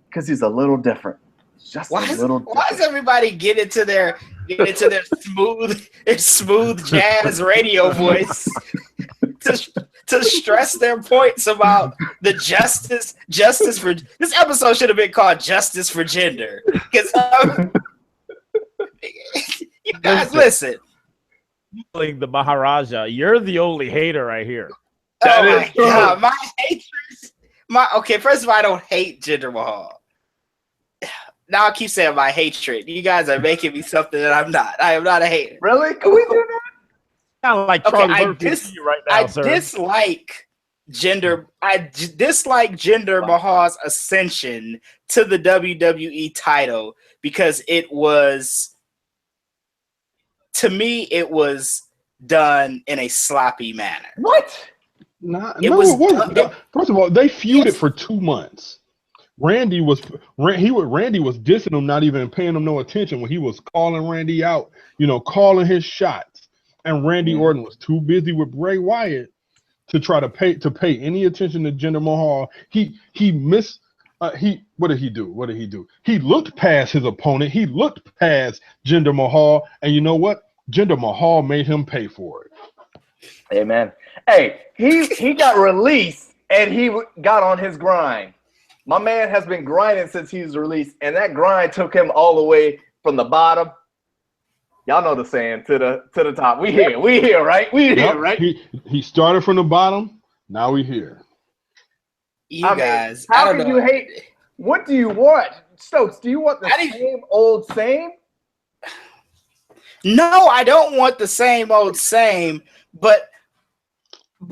C: Because he's a little different. Just a little different.
E: Why does everybody get into their smooth jazz radio voice to stress their points about the justice for this episode should have been called Justice for Gender. Because you guys listen.
D: The Maharaja, you're the only hater right here.
E: Oh my God, my hatred. Okay, first of all, I don't hate Jinder Mahal. Now I keep saying my hatred. You guys are making me something that I'm not. I am not a hater.
C: Really? Can we do that?
D: Sound like Charlie Murphy right now, sir.
E: I dislike Jinder Mahal's ascension to the WWE title because it was, to me, it was done in a sloppy manner.
C: What?
B: It wasn't. First of all, they feuded for 2 months. Randy was dissing him, not even paying him no attention when he was calling Randy out, calling his shots. And Randy Orton was too busy with Bray Wyatt to try to pay any attention to Jinder Mahal. He missed. What did he do? He looked past his opponent. He looked past Jinder Mahal, and you know what? Jinder Mahal made him pay for it.
C: Amen. Hey, he got released and he got on his grind. My man has been grinding since he was released, and that grind took him all the way from the bottom. Y'all know the saying, to the top. We here, right? Right?
B: He started from the bottom. Now we here.
E: Guys,
C: how can you hate? What do you want, Stokes? Do you want the same old same?
E: No, I don't want the same old same, but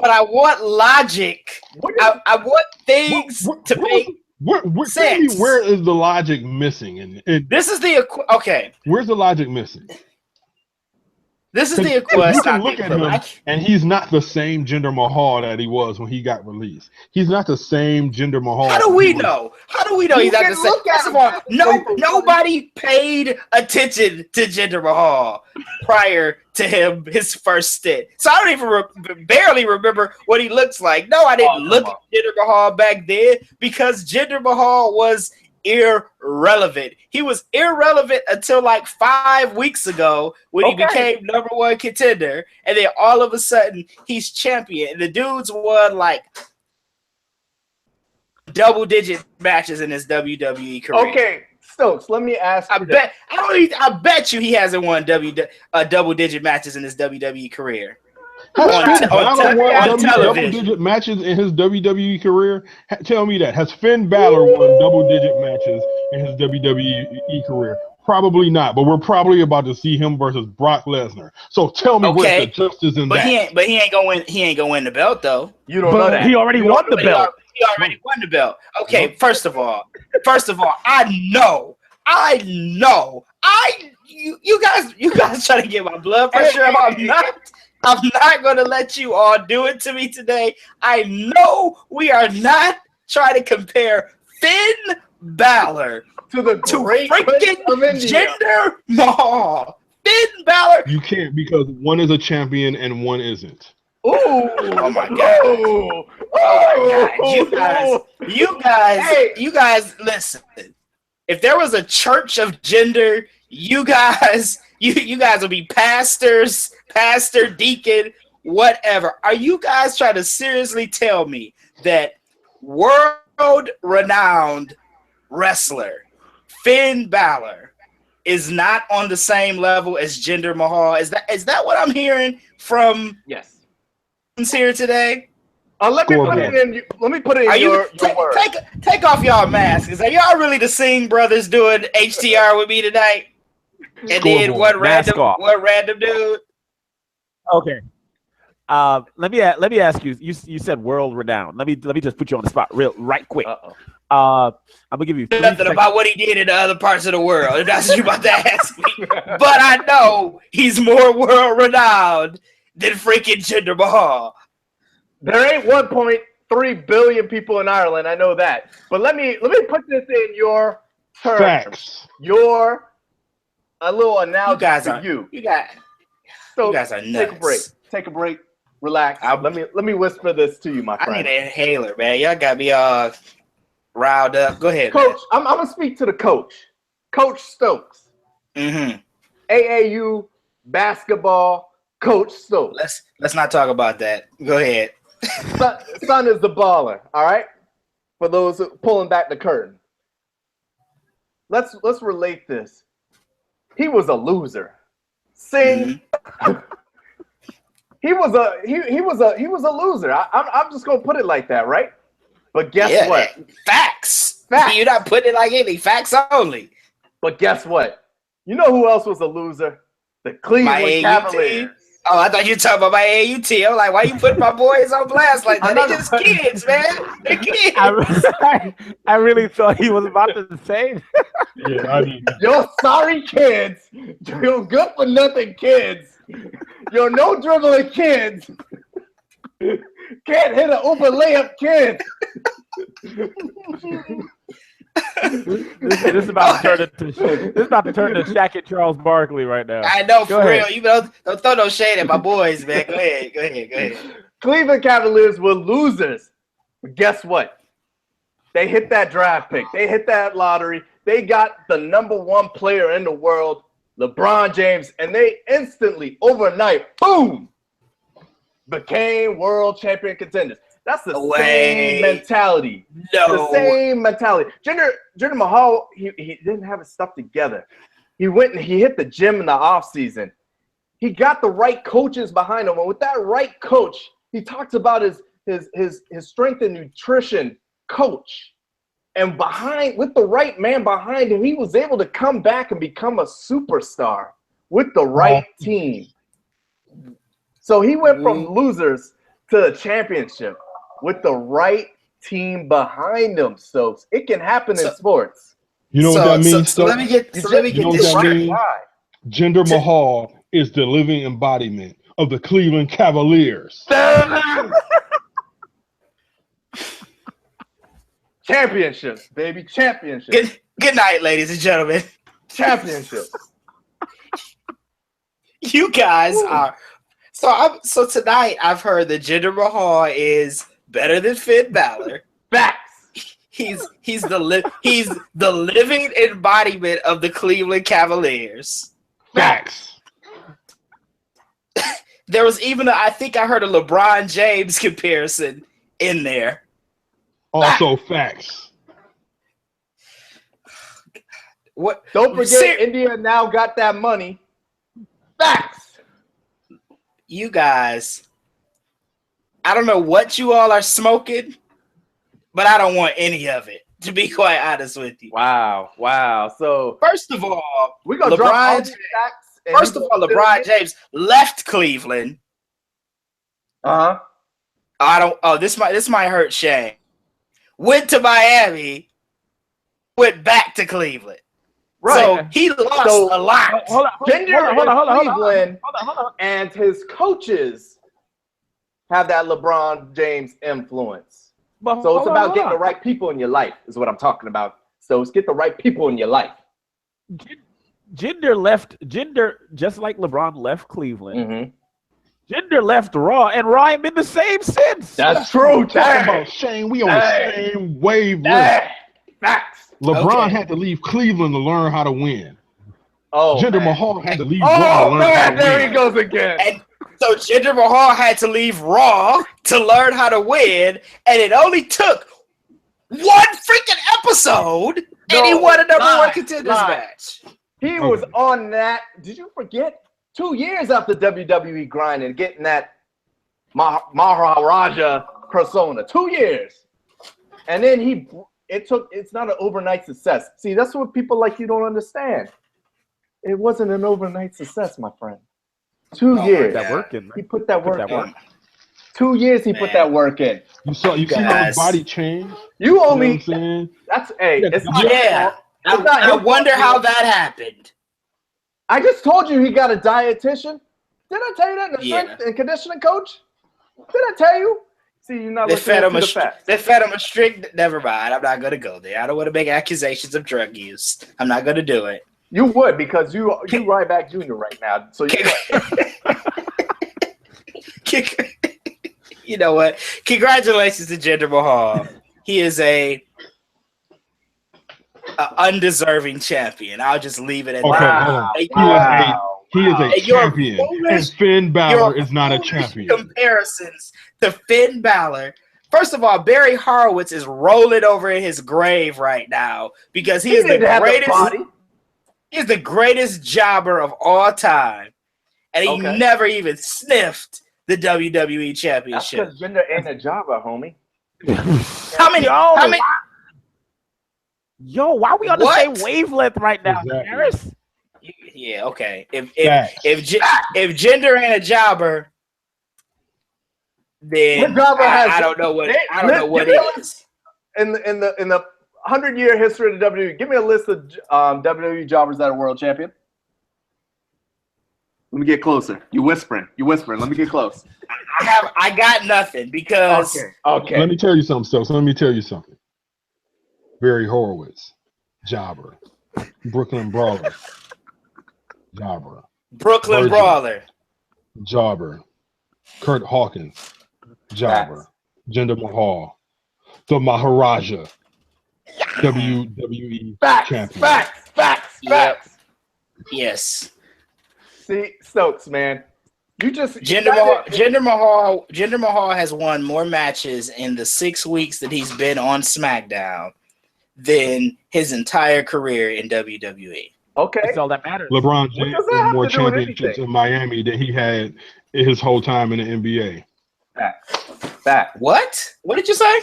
E: I want logic. I want things to make sense.
B: Tell me, where is the logic missing?
E: This is the okay.
B: Where's the logic missing?
E: This is the question.
B: You can look at him, and he's not the same Jinder Mahal that he was when he got released. He's not the same Jinder Mahal.
E: How do we know? He's not the same? First of all, nobody paid attention to Jinder Mahal prior to his first stint. So I don't even barely remember what he looks like. No, I didn't look at Jinder Mahal back then because Jinder Mahal was irrelevant. He was irrelevant until like 5 weeks ago when he became #1 contender, and then all of a sudden he's champion. And the dude's won like double-digit matches in his WWE career.
C: Okay, Stokes, let me ask you.
E: I bet you he hasn't won double-digit matches in his WWE career.
B: Has Finn Balor won double-digit matches in his WWE career? Tell me that. Has Finn Balor won double-digit matches in his WWE career? Probably not, but we're probably about to see him versus Brock Lesnar. So tell me where's the justice in that.
E: He ain't gonna win the belt though.
C: You don't know that.
D: He already won the belt.
E: He already won the belt. Okay, first of all, I know. You guys try to get my blood pressure up. I'm not going to let you all do it to me today. I know we are not trying to compare Finn Balor to freaking Jinder Mahal. Finn Balor.
B: You can't, because one is a champion and one isn't.
E: Ooh! Oh my god! Oh my god! You guys, listen. If there was a church of gender, you guys will be pastors, pastor, deacon, whatever. Are you guys trying to seriously tell me that world-renowned wrestler Finn Balor is not on the same level as Jinder Mahal? Is that what I'm hearing from here today?
C: Let me put it in your words.
E: Take off y'all masks. Are y'all really the Singh brothers doing HTR with me tonight? And then what random dude?
D: Okay. Let me ask you. You said world renowned. Let me just put you on the spot right quick. I'm gonna give you
E: nothing about what he did in the other parts of the world. If that's what you about to ask me, but I know he's more world renowned than freaking Jinder Mahal.
C: There ain't 1.3 billion people in Ireland. I know that. But let me put this in your terms.
B: Facts.
C: A little analogy
E: You guys
C: for
E: are
C: you.
E: You guys are nuts.
C: Take a break. Relax. Let me whisper this to you, my friend.
E: I need an inhaler, man. Y'all got me all riled up. Go ahead,
C: Coach. I'm gonna speak to the coach, Coach Stokes.
E: Mm-hmm.
C: AAU basketball coach Stokes.
E: Let's not talk about that. Go ahead.
C: Son is the baller. All right. For those pulling back the curtain, let's relate this. He was a loser. Sing. Mm-hmm. He was a loser. I'm just gonna put it like that, right? But guess what?
E: Facts. You're not putting it like anything. Facts only.
C: But guess what? You know who else was a loser? The Cleveland Cavaliers.
E: Oh, I thought you were talking about my AUT. I'm like, why you putting my boys on blast like that? They just kids, man. They're kids.
D: I really thought he was about to say.
B: Yeah, I mean,
C: yo, sorry kids. You're good for nothing kids. You're no dribbling kids. Can't hit an open layup kid.
D: This is about to turn to Shaq and Charles Barkley right now.
E: I know, for real. You don't throw no shade at my boys, man. Go ahead.
C: Cleveland Cavaliers were losers. But guess what? They hit that draft pick. They hit that lottery. They got the number one player in the world, LeBron James, and they instantly, overnight, boom, became world champion contenders. That's the same mentality. The same mentality. Jinder Mahal, he didn't have his stuff together. He went and he hit the gym in the offseason. He got the right coaches behind him. And with that right coach, he talks about his strength and nutrition coach. And with the right man behind him, he was able to come back and become a superstar with the right team. So he went from losers to the championship with the right team behind them. So it can happen in sports.
B: You know what that means?
E: So let me get this right.
B: Jinder Mahal is the living embodiment of the Cleveland Cavaliers.
C: Championships, baby, championships.
E: Good night, ladies and gentlemen.
C: Championships.
E: You guys are so tonight. I've heard that Jinder Mahal is better than Finn Balor.
C: Facts.
E: He's the living embodiment of the Cleveland Cavaliers.
B: Facts.
E: There was even I think I heard a LeBron James comparison in there.
B: Also facts.
E: What?
C: Don't forget, India now got that money. Facts.
E: You guys, I don't know what you all are smoking, but I don't want any of it, to be quite honest with you.
C: Wow. So
E: first of all,
C: we're gonna drop all these facts.
E: First of all, LeBron James left Cleveland. This might hurt Shane. Went to Miami, went back to Cleveland.
C: Right.
E: So he lost a lot.
C: Hold on. Cleveland and his coaches have that LeBron James influence. So it's about getting the right people in your life is what I'm talking about. So it's get the right people in your life.
D: Jinder, just like LeBron left Cleveland.
C: Mm-hmm.
D: Jinder left Raw, and Raw ain't been the same since.
C: That's true.
B: Talking about Shane, we on the same wavelength.
C: Facts.
B: LeBron had to leave Cleveland to learn how to win.
C: Oh,
B: Jinder Mahal had to leave Raw to learn how to
C: there
B: win.
C: he goes again.
E: And so Jinder Mahal had to leave Raw to learn how to win, and it only took one freaking episode, and he won a number one contenders match.
C: He was on that. Did you forget? 2 years after WWE grinding, getting that Maharaja persona. 2 years. And then it's not an overnight success. See, that's what people like you don't understand. It wasn't an overnight success, my friend. 2 years.
D: That work in,
C: he put that work in. 2 years he put that work in.
B: You see how his body changed?
C: You only,
B: you know
C: that's, it's not,
E: I wonder how that happened.
C: I just told you he got a dietitian. Did I tell you that? The strength and conditioning coach? Did I tell you? See, you're not listening to the facts.
E: They fed him a strict. Never mind. I'm not going to go there. I don't want to make accusations of drug use. I'm not going to do it.
C: You would because you Ryback Jr. right now. So you
E: You know what? Congratulations to Jinder Mahal. He is a undeserving champion. I'll just leave it at that.
B: He is a champion, and Finn Balor is not a champion.
E: Comparisons to Finn Balor. First of all, Barry Horowitz is rolling over in his grave right now because he is the greatest. He's the greatest jobber of all time, and he never even sniffed the WWE Championship.
C: That's because Jinder ain't a jobber, homie.
E: How many?
D: Yo, why are we on the same wavelength right now, Harris?
E: Yeah, okay. If Jinder ain't a jobber, then I don't know what it is.
C: In the 100-year history of the WWE, give me a list of WWE jobbers that are world champion. Let me get closer. You whispering. Let me get close.
E: I got nothing because.
C: Okay.
B: Let me tell you something, Stokes. Let me tell you something. Barry Horowitz, jobber. Brooklyn Brawler, jobber.
E: Brooklyn Brawler,
B: jobber. Kurt Hawkins, jobber. Jinder Mahal, the Maharaja, WWE champion.
C: Facts.
E: Yes.
C: See, Stokes, man.
E: Jinder Mahal has won more matches in the 6 weeks that he's been on SmackDown than his entire career in WWE.
C: Okay.
D: That's all that matters.
B: LeBron James has more championships in Miami than he had his whole time in the NBA.
C: Fact.
E: What? What did you say?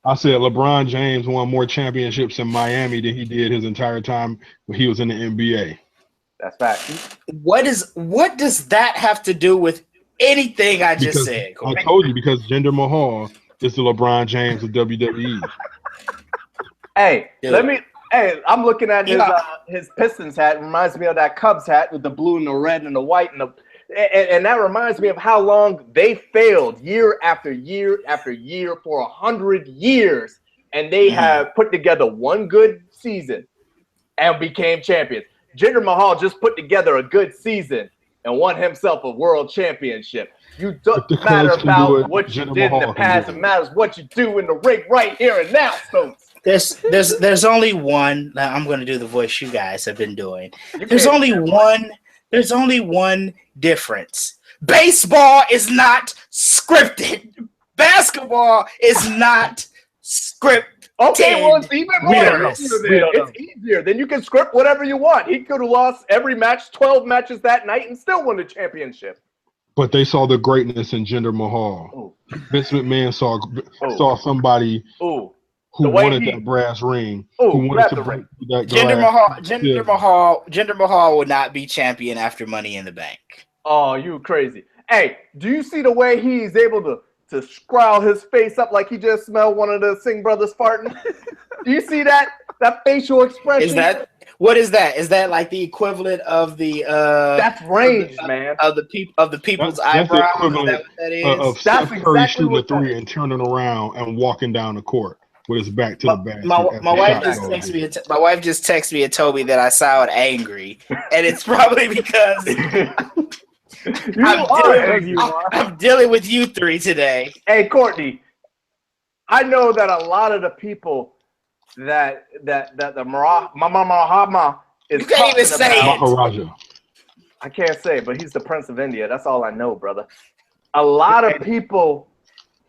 B: I said LeBron James won more championships in Miami than he did his entire time when he was in the NBA.
C: That's fact.
E: What does that have to do with anything I just said?
B: I told you, because Jinder Mahal is the LeBron James of WWE.
C: Hey, I'm looking at his Pistons hat. It reminds me of that Cubs hat with the blue and the red and the white and that reminds me of how long they failed year after year after year for 100 years, and they have put together one good season and became champions. Jinder Mahal just put together a good season and won himself a world championship. You don't matter about what you did in the past. It matters what you do in the ring right here and now, folks.
E: There's only one. I'm going to do the voice you guys have been doing. There's only one difference. Baseball is not scripted. Basketball is not scripted.
C: Okay, well, it's even more easier. It's easier. Then you can script whatever you want. He could have lost every match, 12 matches that night, and still won the championship.
B: But they saw the greatness in Jinder Mahal. Vince McMahon saw somebody who wanted that brass ring. Who wanted to break that
E: Jinder Mahal would not be champion after Money in the Bank.
C: Oh, you crazy. Hey, do you see the way he's able to scrowl his face up like he just smelled one of the Singh brothers farting? Do you see that facial expression?
E: What is that? Is that like the equivalent of the
C: that's range, man.
E: Of the people's eyebrows? Is that what that is?
B: Of Steph Curry shooting a three and turning around and walking down the court with his back to the basket.
E: My wife just texted me and told me that I sound angry, and it's probably because I'm dealing with you three today.
C: Hey, Courtney, I know that a lot of the people that the Maharaja is.
E: You can't even say
B: Maharaja.
C: I can't say it, but he's the Prince of India. That's all I know, brother. A lot of people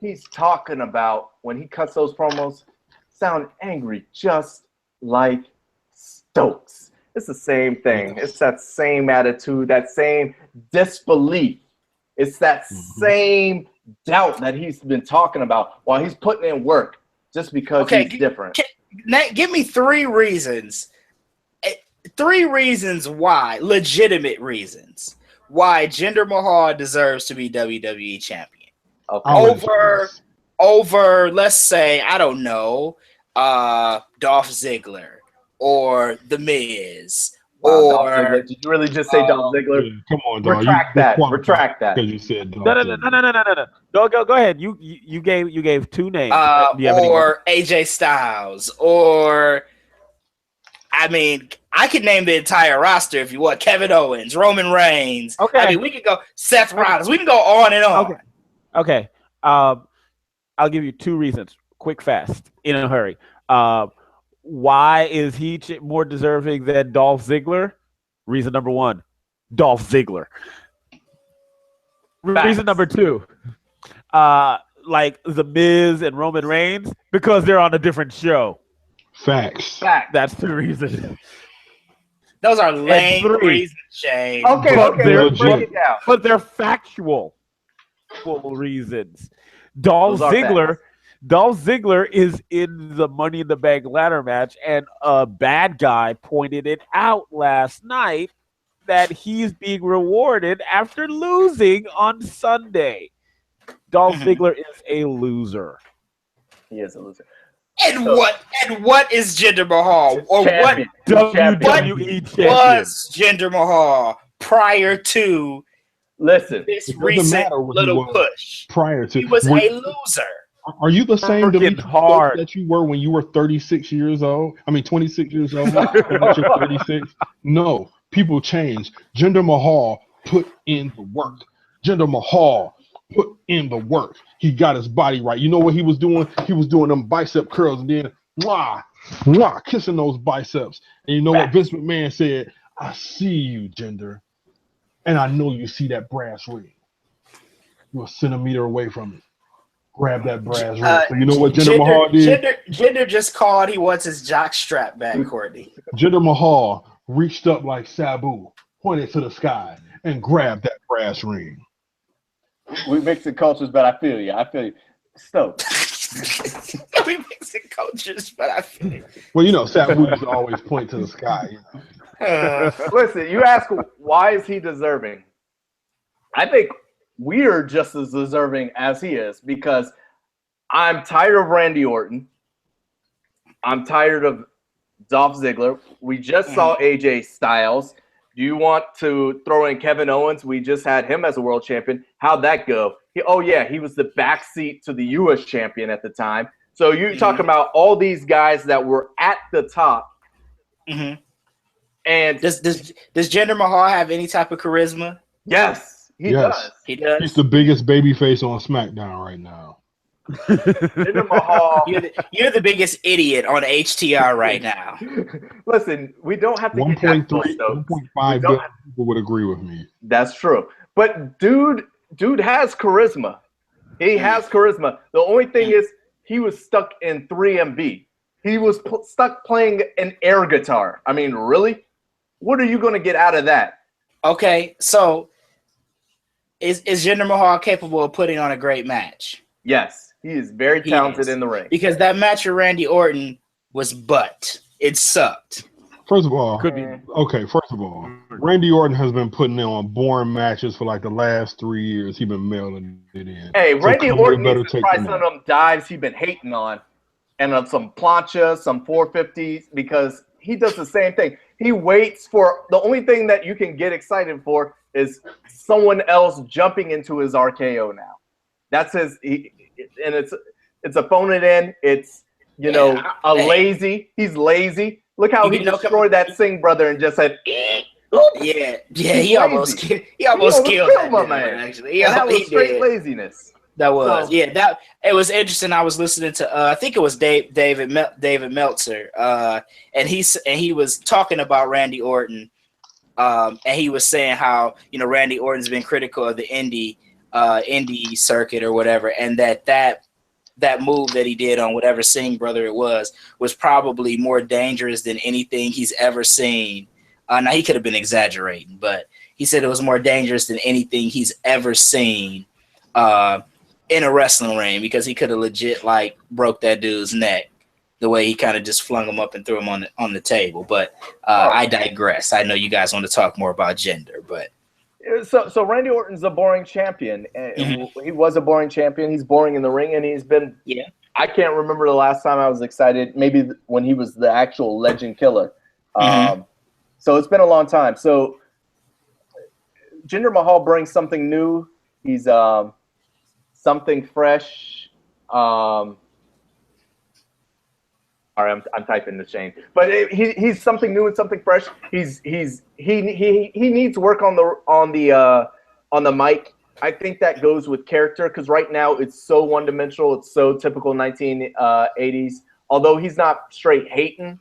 C: he's talking about when he cuts those promos sound angry, just like Stokes. It's the same thing. It's that same attitude, that same disbelief. It's that same doubt that he's been talking about while he's putting in work just because he's different.
E: Give me 3 reasons. 3 reasons why, legitimate reasons, why Jinder Mahal deserves to be WWE champion. Okay. Over, let's say, I don't know, Dolph Ziggler or The Miz. Or
C: did you really just say Dolph Ziggler?
B: Yeah, come on, dog.
C: Retract that.
B: Because you said Dolph
D: No. Go ahead. You gave 2 names.
E: Or AJ Styles, or I mean, I could name the entire roster if you want. Kevin Owens, Roman Reigns.
D: Okay.
E: I mean, we could go Seth Rollins. We can go on and on.
D: Okay. I'll give you 2 reasons, quick, fast, in a hurry. Why is he more deserving than Dolph Ziggler? Reason number 1, Dolph Ziggler. Reason number 2, like The Miz and Roman Reigns, because they're on a different show.
B: Facts.
D: That's 2 reasons.
E: Those are lame reasons, Shane.
C: Okay, break it down.
D: But they're factual reasons. Dolph Ziggler is in the Money in the Bank ladder match, and a bad guy pointed it out last night that he's being rewarded after losing on Sunday. Dolph Ziggler is a loser.
C: He is a loser.
E: And what is Jinder Mahal? Or
C: champion.
E: what
D: WWE champion
E: was Jinder Mahal prior to this recent little push?
B: Prior to
E: he was a loser.
B: Are you the same
D: hard
B: that you were when you were 36 years old? I mean, 26 years old. You're 36. No, people change. Jinder Mahal put in the work. Jinder Mahal put in the work. He got his body right. You know what he was doing? He was doing them bicep curls and then kissing those biceps. And you know what Vince McMahon said? I see you, Jinder. And I know you see that brass ring. You're a centimeter away from it. Grab that brass ring. So you know what Jinder Mahal did?
E: Jinder just called. He wants his jock strap back, Courtney.
B: Jinder Mahal reached up like Sabu, pointed to the sky, and grabbed that brass ring.
C: We mixing cultures, but I feel you. Stoked.
E: We mixing cultures, but I feel you.
B: Well, you know, Sabu used to always point to the sky. You know.
C: Listen, you ask why is he deserving? I think we're just as deserving as he is because I'm tired of Randy Orton. I'm tired of Dolph Ziggler. We just saw AJ Styles. Do you want to throw in Kevin Owens? We just had him as a world champion. How'd that go? He was the backseat to the U.S. champion at the time. So you're talking about all these guys that were at the top.
E: Mm-hmm.
C: And
E: does Jinder Mahal have any type of charisma?
C: Yes, he does.
E: He does.
B: He's the biggest babyface on SmackDown right now.
C: Jinder Mahal.
E: You're the biggest idiot on HTR right now.
C: Listen, we don't have to
B: 1.5 billion people would agree with me.
C: That's true. But dude has charisma. He has charisma. The only thing is he was stuck in 3MB. He was stuck playing an air guitar. I mean, really? What are you going to get out of that?
E: Okay, so is Jinder Mahal capable of putting on a great match?
C: Yes. He is very talented in the ring.
E: Because that match with Randy Orton was butt. It sucked.
B: First of all, Randy Orton has been putting on boring matches for like the last 3 years. He's been mailing it in.
C: Hey, Randy Orton needs to try some of them dives he's been hating on. And on some planchas, some 450s, because he does the same thing. He waits for – the only thing that you can get excited for is someone else jumping into his RKO now. That's his and it's a phone it in. It's, lazy. He's lazy. Look how he destroyed that Singh brother and just said,
E: Yeah, he almost killed that
C: my man.
E: Actually,
C: that was straight laziness.
E: That was it was interesting. I was listening to I think it was David Meltzer, and he was talking about Randy Orton, and he was saying how Randy Orton's been critical of the indie circuit or whatever, and that move that he did on whatever Singh brother it was probably more dangerous than anything he's ever seen. Now he could have been exaggerating, but he said it was more dangerous than anything he's ever seen in a wrestling ring, because he could have legit broke that dude's neck the way he kind of just flung him up and threw him on the table. But I digress. I know you guys want to talk more about gender, but.
C: So Randy Orton's a boring champion. He was a boring champion. He's boring in the ring, and he's been. Yeah. I can't remember the last time I was excited. Maybe when he was the actual legend killer. So it's been a long time. So Jinder Mahal brings something new. He's something fresh. All right, I'm typing this, Shane. But he's something new and something fresh. He needs work on the mic. I think that goes with character because right now it's so one-dimensional. It's so typical 1980s. Although he's not straight hating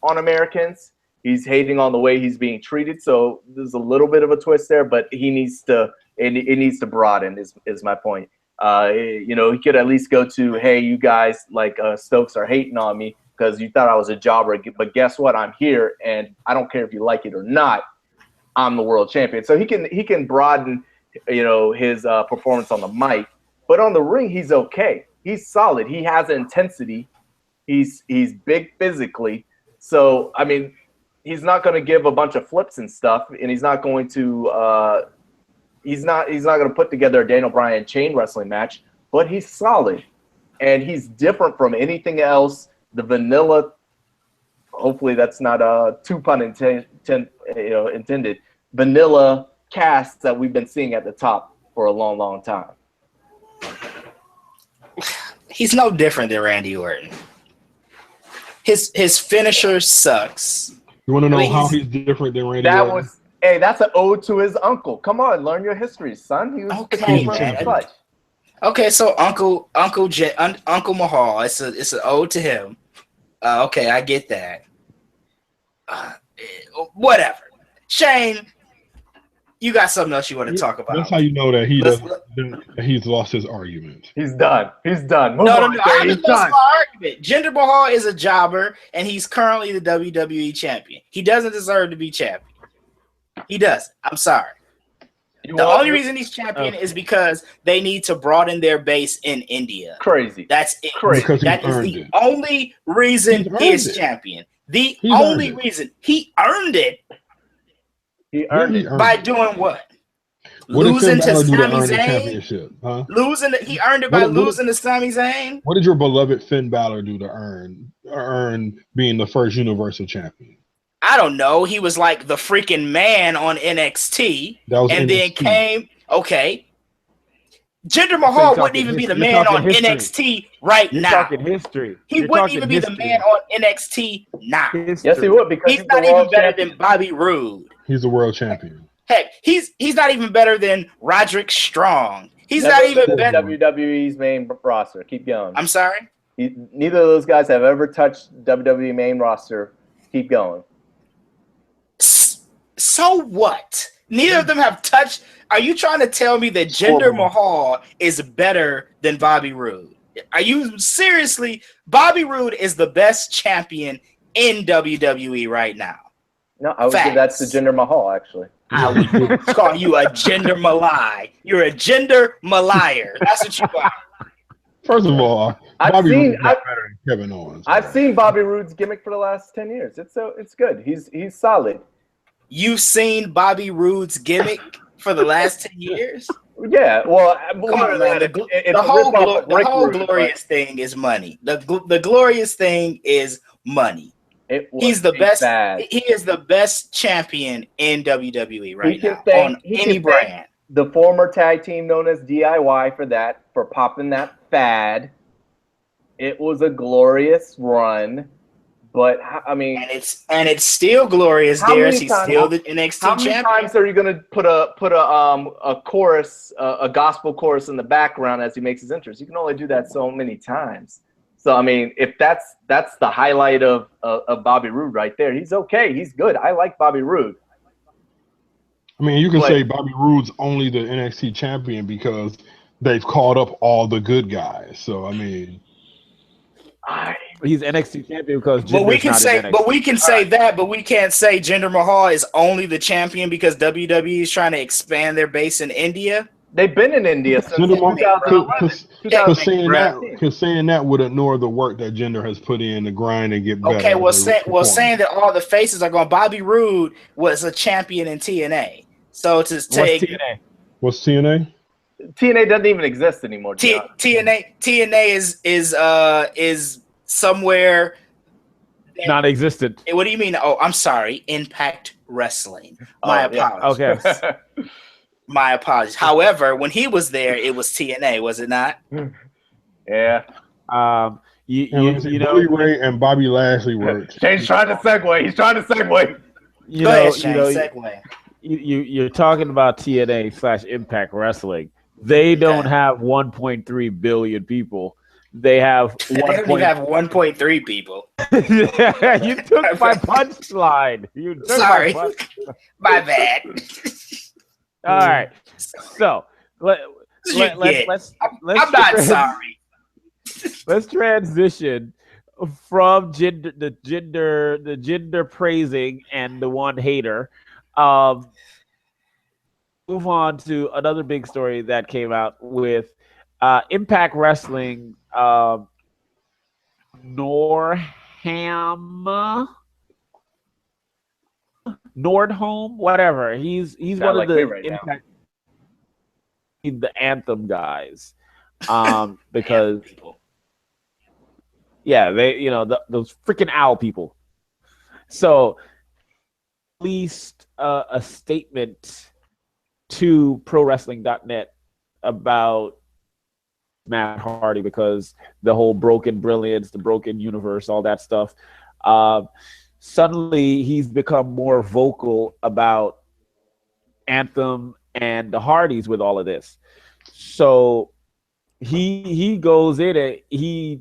C: on Americans, he's hating on the way he's being treated. So there's a little bit of a twist there, but he needs to. It needs to broaden. Is my point. You know, he could at least go to, hey, you guys like Stokes are hating on me because you thought I was a jobber, but guess what? I'm here, and I don't care if you like it or not. I'm the world champion. So he can broaden, you know, his performance on the mic, but on the ring he's okay. He's solid. He has intensity. He's big physically. So I mean, he's not going to give a bunch of flips and stuff, and he's not going to he's not going to put together a Daniel Bryan chain wrestling match. But he's solid, and he's different from anything else. The vanilla. Hopefully that's not too pun intended. Vanilla cast that we've been seeing at the top for a long, long time.
E: He's no different than Randy Orton. His finisher sucks.
B: You want to know how he's different than Randy Orton?
C: That's an ode to his uncle. Come on, learn your history, son. He was
E: okay, man. Okay, so Uncle Mahal. It's an ode to him. Okay, I get that. Whatever. Shane, you got something else you want to talk about?
B: That's how you know that he's lost his argument.
C: He's done.
E: No. I haven't lost my argument. Jinder Mahal is a jobber, and he's currently the WWE champion. He doesn't deserve to be champion. He doesn't. I'm sorry. The only reason he's champion is because they need to broaden their base in India.
C: Crazy.
E: That's it.
C: Crazy.
E: That is the only reason he is champion. The only reason he earned it.
C: He earned it
E: by doing what? Losing to Sami Zayn.
B: Huh?
E: He earned it by losing to Sami Zayn.
B: What did your beloved Finn Balor do to earn being the first Universal Champion?
E: I don't know. He was like the freaking man on NXT, and then came. Okay, Jinder Mahal wouldn't even be the man on NXT right now.
D: Talking history.
E: He wouldn't even be the man on NXT now.
C: Yes, he would, because
E: he's not even better than Bobby Roode.
B: He's the world champion.
E: Heck, he's not even better than Roderick Strong. He's not even better.
C: WWE's main roster. Keep going.
E: I'm sorry?
C: Neither of those guys have ever touched WWE main roster. Keep going.
E: So what? Neither of them have touched. Are you trying to tell me that Jinder Mahal is better than Bobby Roode? Are you seriously? Bobby Roode is the best champion in WWE right now.
C: No, I would say that's the Jinder Mahal, actually.
E: I would call you a gender malai. You're a gender malayer. That's what you are.
B: First of all, Bobby Roode's better than Kevin Owens.
C: I've seen Bobby Roode's gimmick for the last 10 years. It's good. He's solid.
E: You've seen Bobby Roode's gimmick for the last 10 years?
C: Yeah. Well,
E: come on, man. The whole glorious thing is money. The glorious thing is money. He's the best. He is the best champion in WWE right now on any brand.
C: The former tag team known as DIY for popping that fad. It was a glorious run, but I mean,
E: and it's still glorious. Darius, he's still the NXT champion.
C: How many times are you going to put a chorus, a gospel chorus in the background as he makes his entrance? You can only do that so many times. So I mean, if that's the highlight of Bobby Roode right there, he's okay. He's good. I like Bobby Roode.
B: I mean, you can say Bobby Roode's only the NXT champion because they've called up all the good guys. So I mean,
D: he's NXT champion because.
E: But we can say that, but we can't say Jinder Mahal is only the champion because WWE is trying to expand their base in India.
C: They've been in India since
B: 2011. Because saying that would ignore the work that Jinder has put in to grind and get better.
E: Okay, saying that all the faces are going. Bobby Roode was a champion in TNA. So to take
B: what's TNA?
C: TNA doesn't even exist anymore.
E: TNA is somewhere
D: non-existent.
E: What do you mean? Oh, I'm sorry. Impact Wrestling. My apologies.
D: Okay.
E: My apologies. However, when he was there, it was TNA, was it not?
C: Yeah.
B: You know, Billy Ray and Bobby Lashley were.
C: Shane's trying to segue. He's trying to segue.
E: Go ahead, Shane, segue.
D: You're talking about TNA / Impact Wrestling. They don't have 1.3 billion people. They have
E: They don't even have 1.3 people.
D: Yeah, you took my punchline. You took
E: Sorry.
D: my
E: bad.
D: All right. So let's
E: I'm not sorry.
D: Let's transition from the gender praising and the one hater. Move on to another big story that came out with Impact Wrestling. Nordholm, whatever. He's one of the Impact, the Anthem guys, because yeah, they those freaking owl people. So released a statement to ProWrestling.net about Matt Hardy because the whole broken brilliance, the broken universe, all that stuff. Suddenly he's become more vocal about Anthem and the Hardys with all of this. So he goes in and he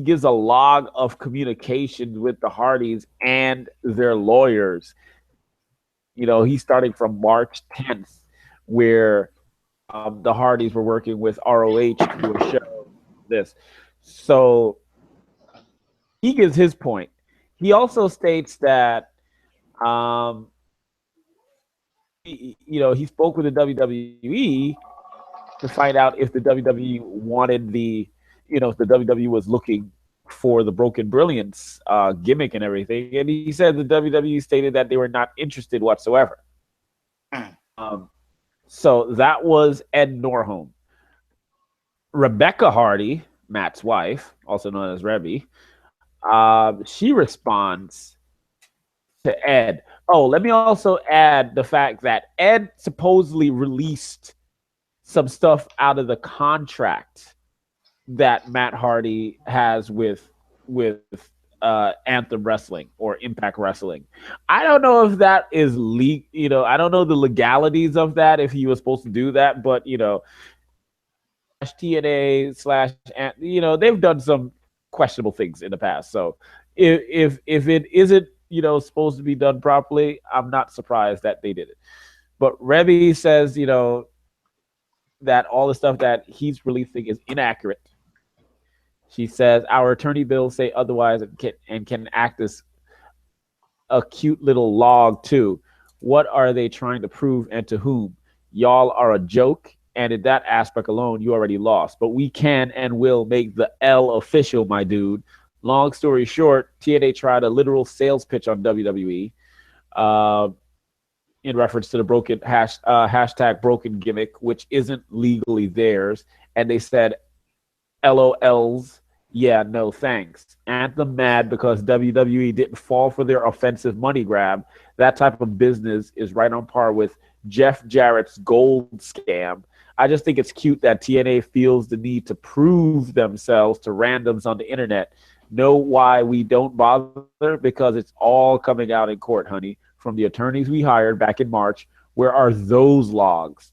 D: gives a log of communications with the Hardys and their lawyers. He's starting from March 10th, where the Hardys were working with ROH to do a show. This, so he gives his point. He also states that, he spoke with the WWE to find out if the WWE wanted if the WWE was looking for the Broken Brilliance gimmick and everything. And he said the WWE stated that they were not interested whatsoever. So that was Ed Nordholm. Rebecca Hardy, Matt's wife, also known as Rebby, she responds to Ed. Oh, let me also add the fact that Ed supposedly released some stuff out of the contract that Matt Hardy has with Anthem Wrestling or Impact Wrestling. I don't know if that is legal. I don't know the legalities of that, if he was supposed to do that, but TNA / they've done some questionable things in the past. So if it isn't supposed to be done properly, I'm not surprised that they did it. But Rebby says that all the stuff that he's releasing is inaccurate. She says our attorney bills say otherwise and can act as a cute little log too. What are they trying to prove and to whom? Y'all are a joke, and in that aspect alone, you already lost. But we can and will make the L official, my dude. Long story short, TNA tried a literal sales pitch on WWE in reference to the broken hashtag broken gimmick, which isn't legally theirs. And they said, LOLs, yeah, no thanks. Anthem mad because WWE didn't fall for their offensive money grab. That type of business is right on par with Jeff Jarrett's gold scam. I just think it's cute that TNA feels the need to prove themselves to randoms on the internet. Know why we don't bother? Because it's all coming out in court, honey, from the attorneys we hired back in March. Where are those logs?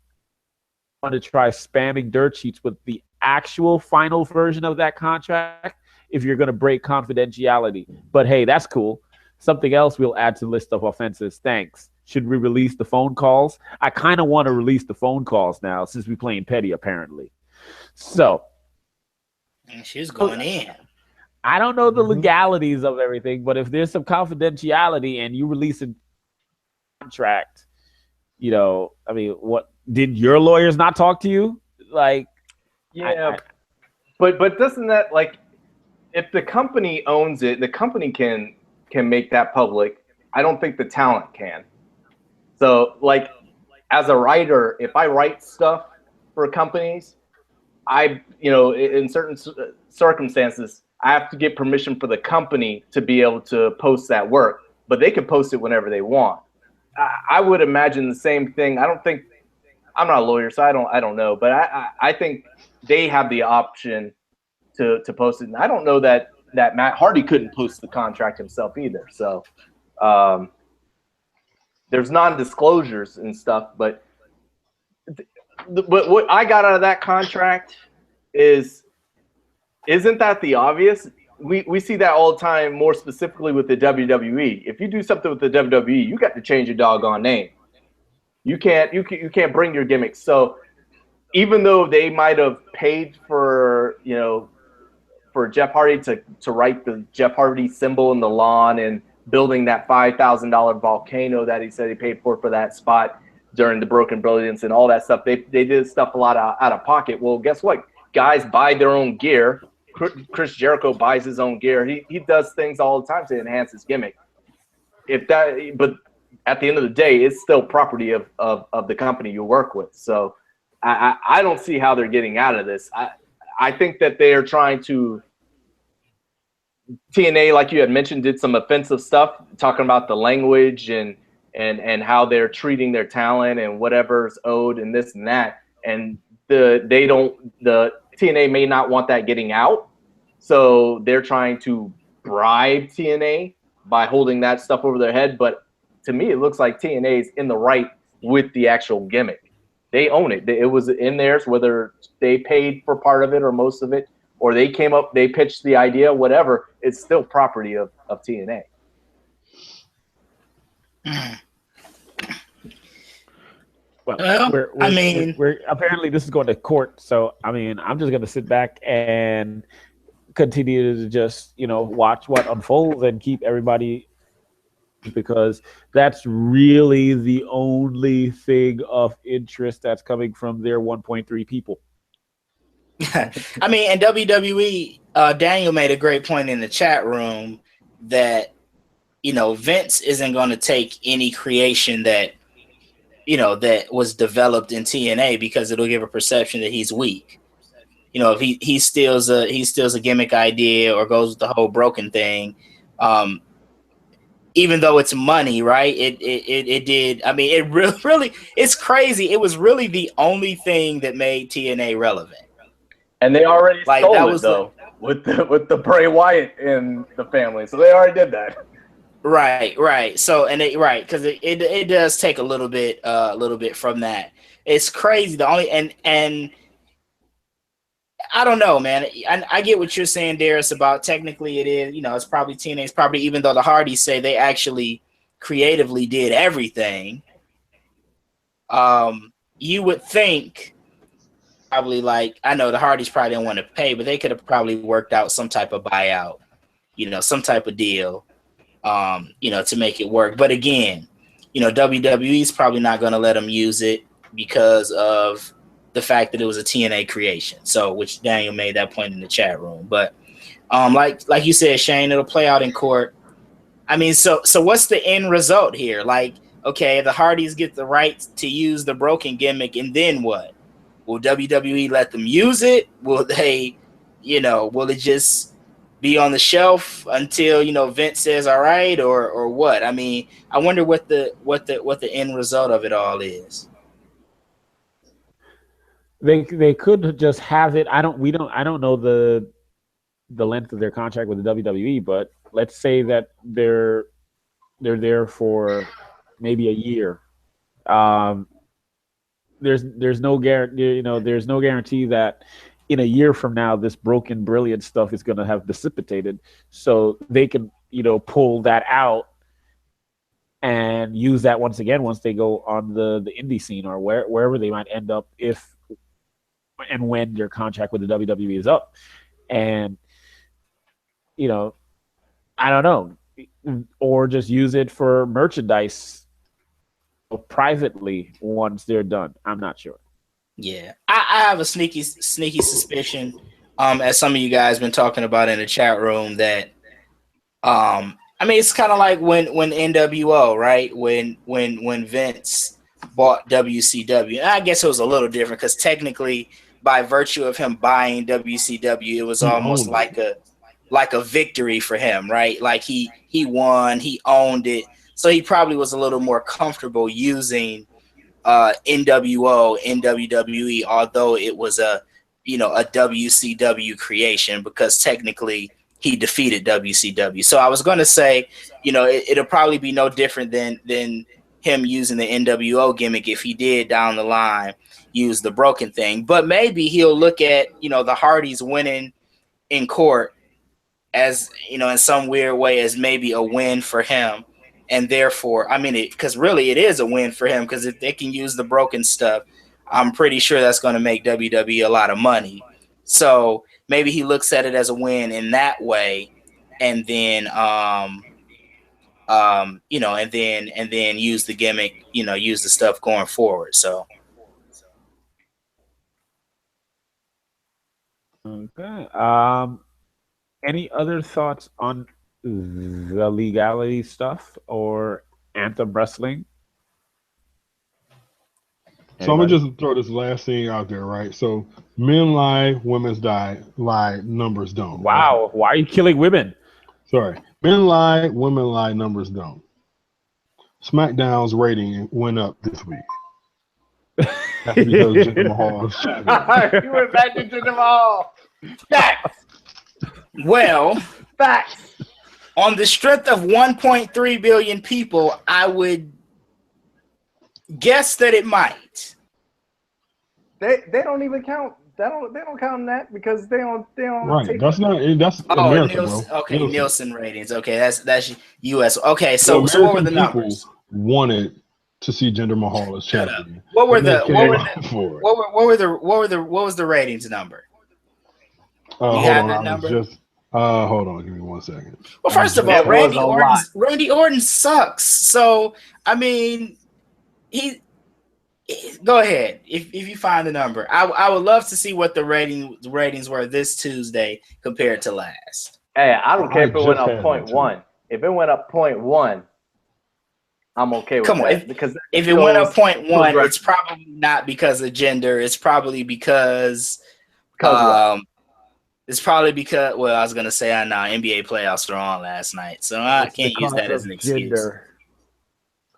D: I want to try spamming dirt sheets with the actual final version of that contract if you're going to break confidentiality. But hey, that's cool. Something else we'll add to the list of offenses. Thanks. Should we release the phone calls? I kind of want to release the phone calls now since we're playing petty, apparently. So.
E: She's going in.
D: I don't know the legalities of everything, but if there's some confidentiality and you release a contract, what did your lawyers not talk to you? Like,
C: yeah, but doesn't that, like, if the company owns it, the company can make that public. I don't think the talent can. So, like, as a writer, if I write stuff for companies, in certain circumstances, I have to get permission for the company to be able to post that work, but they can post it whenever they want. I would imagine the same thing. I'm not a lawyer, so I don't know, but I think they have the option to post it. And I don't know that Matt Hardy couldn't post the contract himself either. So there's non-disclosures and stuff, but but what I got out of that contract isn't that the obvious? We see that all the time, more specifically with the WWE. If you do something with the WWE, you got to change your doggone name. You can't bring your gimmicks. So even though they might have paid for Jeff Hardy to write the Jeff Hardy symbol in the lawn and building that $5,000 volcano that he said he paid for that spot during the Broken Brilliance and all that stuff, they did stuff a lot out of pocket. Well, guess what? Guys buy their own gear. Chris Jericho buys his own gear. He does things all the time to enhance his gimmick. But at the end of the day, it's still property of the company you work with. So I don't see how they're getting out of this. I think that they are trying to. TNA, like you had mentioned, did some offensive stuff, talking about the language and how they're treating their talent and whatever's owed and this and that. And the TNA may not want that getting out, so they're trying to bribe TNA by holding that stuff over their head. But to me, it looks like TNA is in the right with the actual gimmick. They own it. It was in theirs, whether they paid for part of it or most of it, or they pitched the idea, whatever. It's still property of TNA.
D: Well, we're apparently this is going to court, so I mean, I'm just going to sit back and continue to just watch what unfolds and keep everybody, because that's really the only thing of interest that's coming from their 1.3 people.
E: I mean, and WWE, Daniel made a great point in the chat room that Vince isn't going to take any creation that that was developed in TNA because it'll give a perception that he's weak. If he steals a gimmick idea or goes with the whole broken thing, even though it's money, right? It did. I mean, it really it's crazy. It was really the only thing that made TNA relevant.
C: And they already stole it though with the Bray Wyatt and the family, so they already did that.
E: Right. So because it does take a little bit from that. It's crazy. The only and I don't know, man. I get what you're saying, Darius, about technically it is, it's probably TNA's property, even though the Hardys say they actually creatively did everything. You would think probably, like, I know the Hardys probably didn't want to pay, but they could have probably worked out some type of buyout, some type of deal, to make it work. But again, WWE is probably not going to let them use it because of the fact that it was a TNA creation. So, which Daniel made that point in the chat room. But like you said, Shane, it'll play out in court. I mean, so what's the end result here? Like, okay, the Hardys get the right to use the broken gimmick, and then what? Will WWE let them use it? Will they, will it just be on the shelf until Vince says all right, or what? I mean, I wonder what the end result of it all is.
D: They could just have it. I don't know the length of their contract with the WWE, but let's say that they're there for maybe a year. There's no guarantee, there's no guarantee that in a year from now this Broken Brilliant stuff is going to have dissipated, so they can pull that out and use that once again once they go on the indie scene or wherever they might end up if and when their contract with the WWE is up. And I don't know, or just use it for merchandise privately once they're done. I'm not sure.
E: Yeah, I have a sneaky suspicion, as some of you guys been talking about in the chat room, that I mean, it's kind of like when NWO, right? When Vince bought WCW. I guess it was a little different because technically, by virtue of him buying WCW, it was almost like a victory for him, right? Like he won, he owned it. So he probably was a little more comfortable using NWO in WWE, although it was a WCW creation, because technically he defeated WCW. So I was going to say, it'll probably be no different than him using the NWO gimmick if he did down the line use the broken thing. But maybe he'll look at, the Hardys winning in court as, in some weird way as maybe a win for him. And therefore, because really it is a win for him, because if they can use the broken stuff, I'm pretty sure that's going to make WWE a lot of money. So maybe he looks at it as a win in that way, and then, and then use the gimmick, use the stuff going forward. So.
D: Okay. Any other thoughts on the legality stuff or Anthem Wrestling?
B: So I'm gonna just throw this last thing out there, right? So men lie, women's lie, numbers don't.
D: Wow,
B: right?
D: Why are you killing women?
B: Sorry, men lie, women lie, numbers don't. SmackDown's rating went up this week. That's because Jinder Mahal is champion.
C: You went back to Jinder Mahal. Facts.
E: Well,
C: facts.
E: On the strength of 1.3 billion people, I would guess that it might.
C: They don't even count. They don't count that because they don't.
B: Right.
C: Take
B: That's not. That's America,
E: Nielsen,
B: bro.
E: okay, Nielsen ratings. Okay, that's U.S. Okay, so what were the numbers?
B: Wanted to see Jinder Mahal as champion.
E: What was the ratings number?
B: Hold on, give me 1 second.
E: Well, first of all, Randy Orton sucks. So go ahead if you find the number. I would love to see what the ratings were this Tuesday compared to last.
C: Hey, I don't care if it went up 0.1. If it went up 0.1, I'm okay with that. Because
E: if it went up 0.1, it's probably not because of gender. It's probably because it's probably because, well, I was going to say, NBA playoffs were on last night, so I can't use that as an excuse.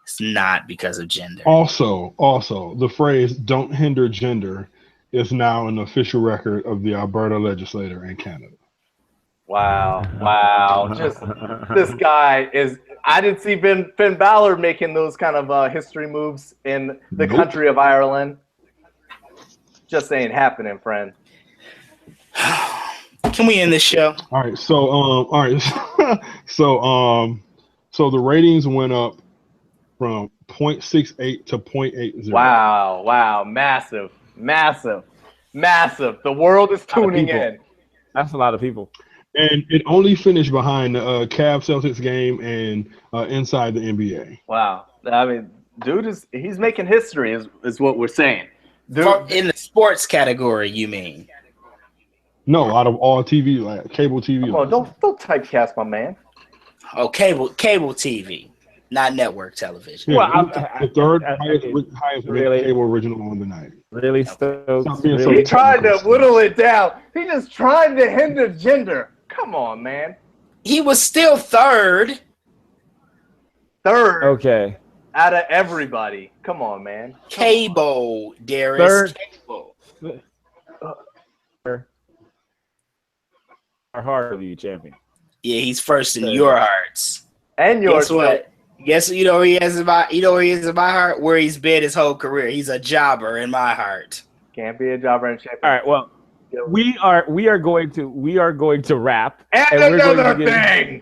E: It's not because of gender.
B: Also, the phrase "don't hinder gender" is now an official record of the Alberta legislature in Canada.
C: Wow. Just this guy is. I didn't see Finn Balor making those kind of history moves in the country of Ireland. Just ain't happening, friend.
E: Can we end this show?
B: All right. So the ratings went up from 0.68 to 0.80.
C: Wow. Massive. The world is tuning in.
D: That's a lot of people.
B: And it only finished behind the Cavs Celtics game and inside the NBA.
C: Wow. Dude he's making history is what we're saying. Dude,
E: in the sports category, you mean?
B: No, out of all TV, like cable TV.
C: Come on, don't typecast my man.
E: Oh, cable TV, not network television.
B: Yeah, well, the third highest cable original on the night.
D: Really, Stokes?
C: He tried to whittle it down. He just tried to hinder gender. Come on, man.
E: He was still third.
D: Okay.
C: Out of everybody. Come on, man.
E: Cable, Darius. Cable.
D: Our heart of you, champion.
E: Yeah, he's first in your hearts.
C: And yours.
E: Guess what? Guess you know where he is in my heart? Where he's been his whole career. He's a jobber in my heart.
C: Can't be a jobber in champion.
D: All right, well, we are going to wrap.
C: And another thing.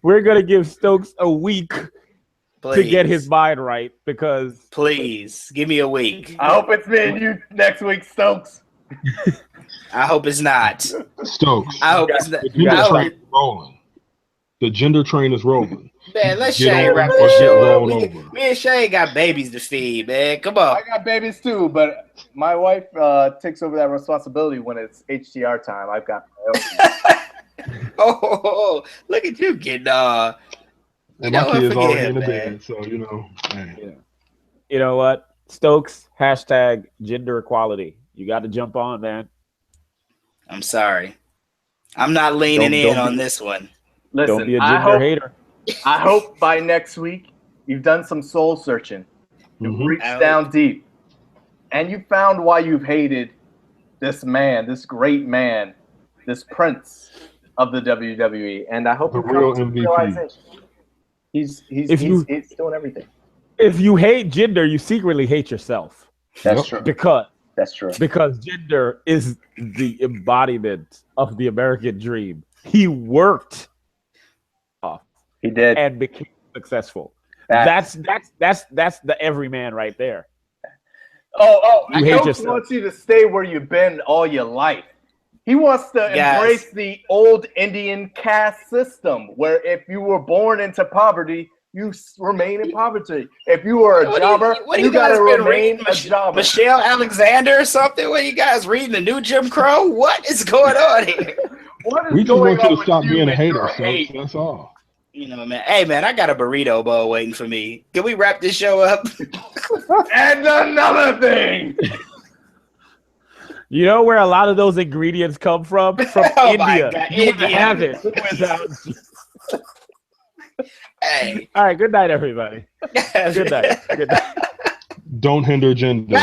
D: We're gonna give Stokes a week to get his mind right, because
E: please give me a week.
C: I hope it's me and you next week, Stokes.
E: I hope it's not.
B: Stokes.
E: I hope it's not.
B: The gender train is rolling.
E: Man, let's Shane wrap this shit up. Me and Shane got babies to feed, man. Come on.
C: I got babies too, but my wife takes over that responsibility when it's HTR time. I've got my own.
E: Oh, look at you getting
B: and my kid's already in the bed, so you know.
D: Yeah. You know what? Stokes, hashtag gender equality. You got to jump on, man.
E: I'm sorry. I'm not leaning in on this one.
C: Listen,
D: don't be a gender hater.
C: I hope by next week you've done some soul searching. You've reached down deep. And you found why you've hated this man, this great man, this prince, of the WWE, and I hope
B: The
C: he
B: real
C: comes to
B: MVP.
C: realization. He's doing everything.
D: If you hate Jinder, you secretly hate yourself.
C: That's true.
D: Because
C: That's true.
D: Because Jinder is the embodiment of the American dream. He worked off.
C: He did.
D: And became successful. That's the everyman right there.
C: I Coach wants you to stay where you've been all your life. He wants to embrace the old Indian caste system, where if you were born into poverty, you remain in poverty. If you were a jobber, you gotta remain a jobber.
E: Michelle Alexander or something? What are you guys reading? The new Jim Crow? What is going on here?
B: We just want you to stop being a hater, so that's all.
E: You know, man. Hey, man, I got a burrito bowl waiting for me. Can we wrap this show up?
C: And another thing.
D: You know where a lot of those ingredients come from? From India. You wouldn't have it without.
E: Hey.
D: All right. Good night, everybody. Good night. Good night.
B: Don't hinder gender.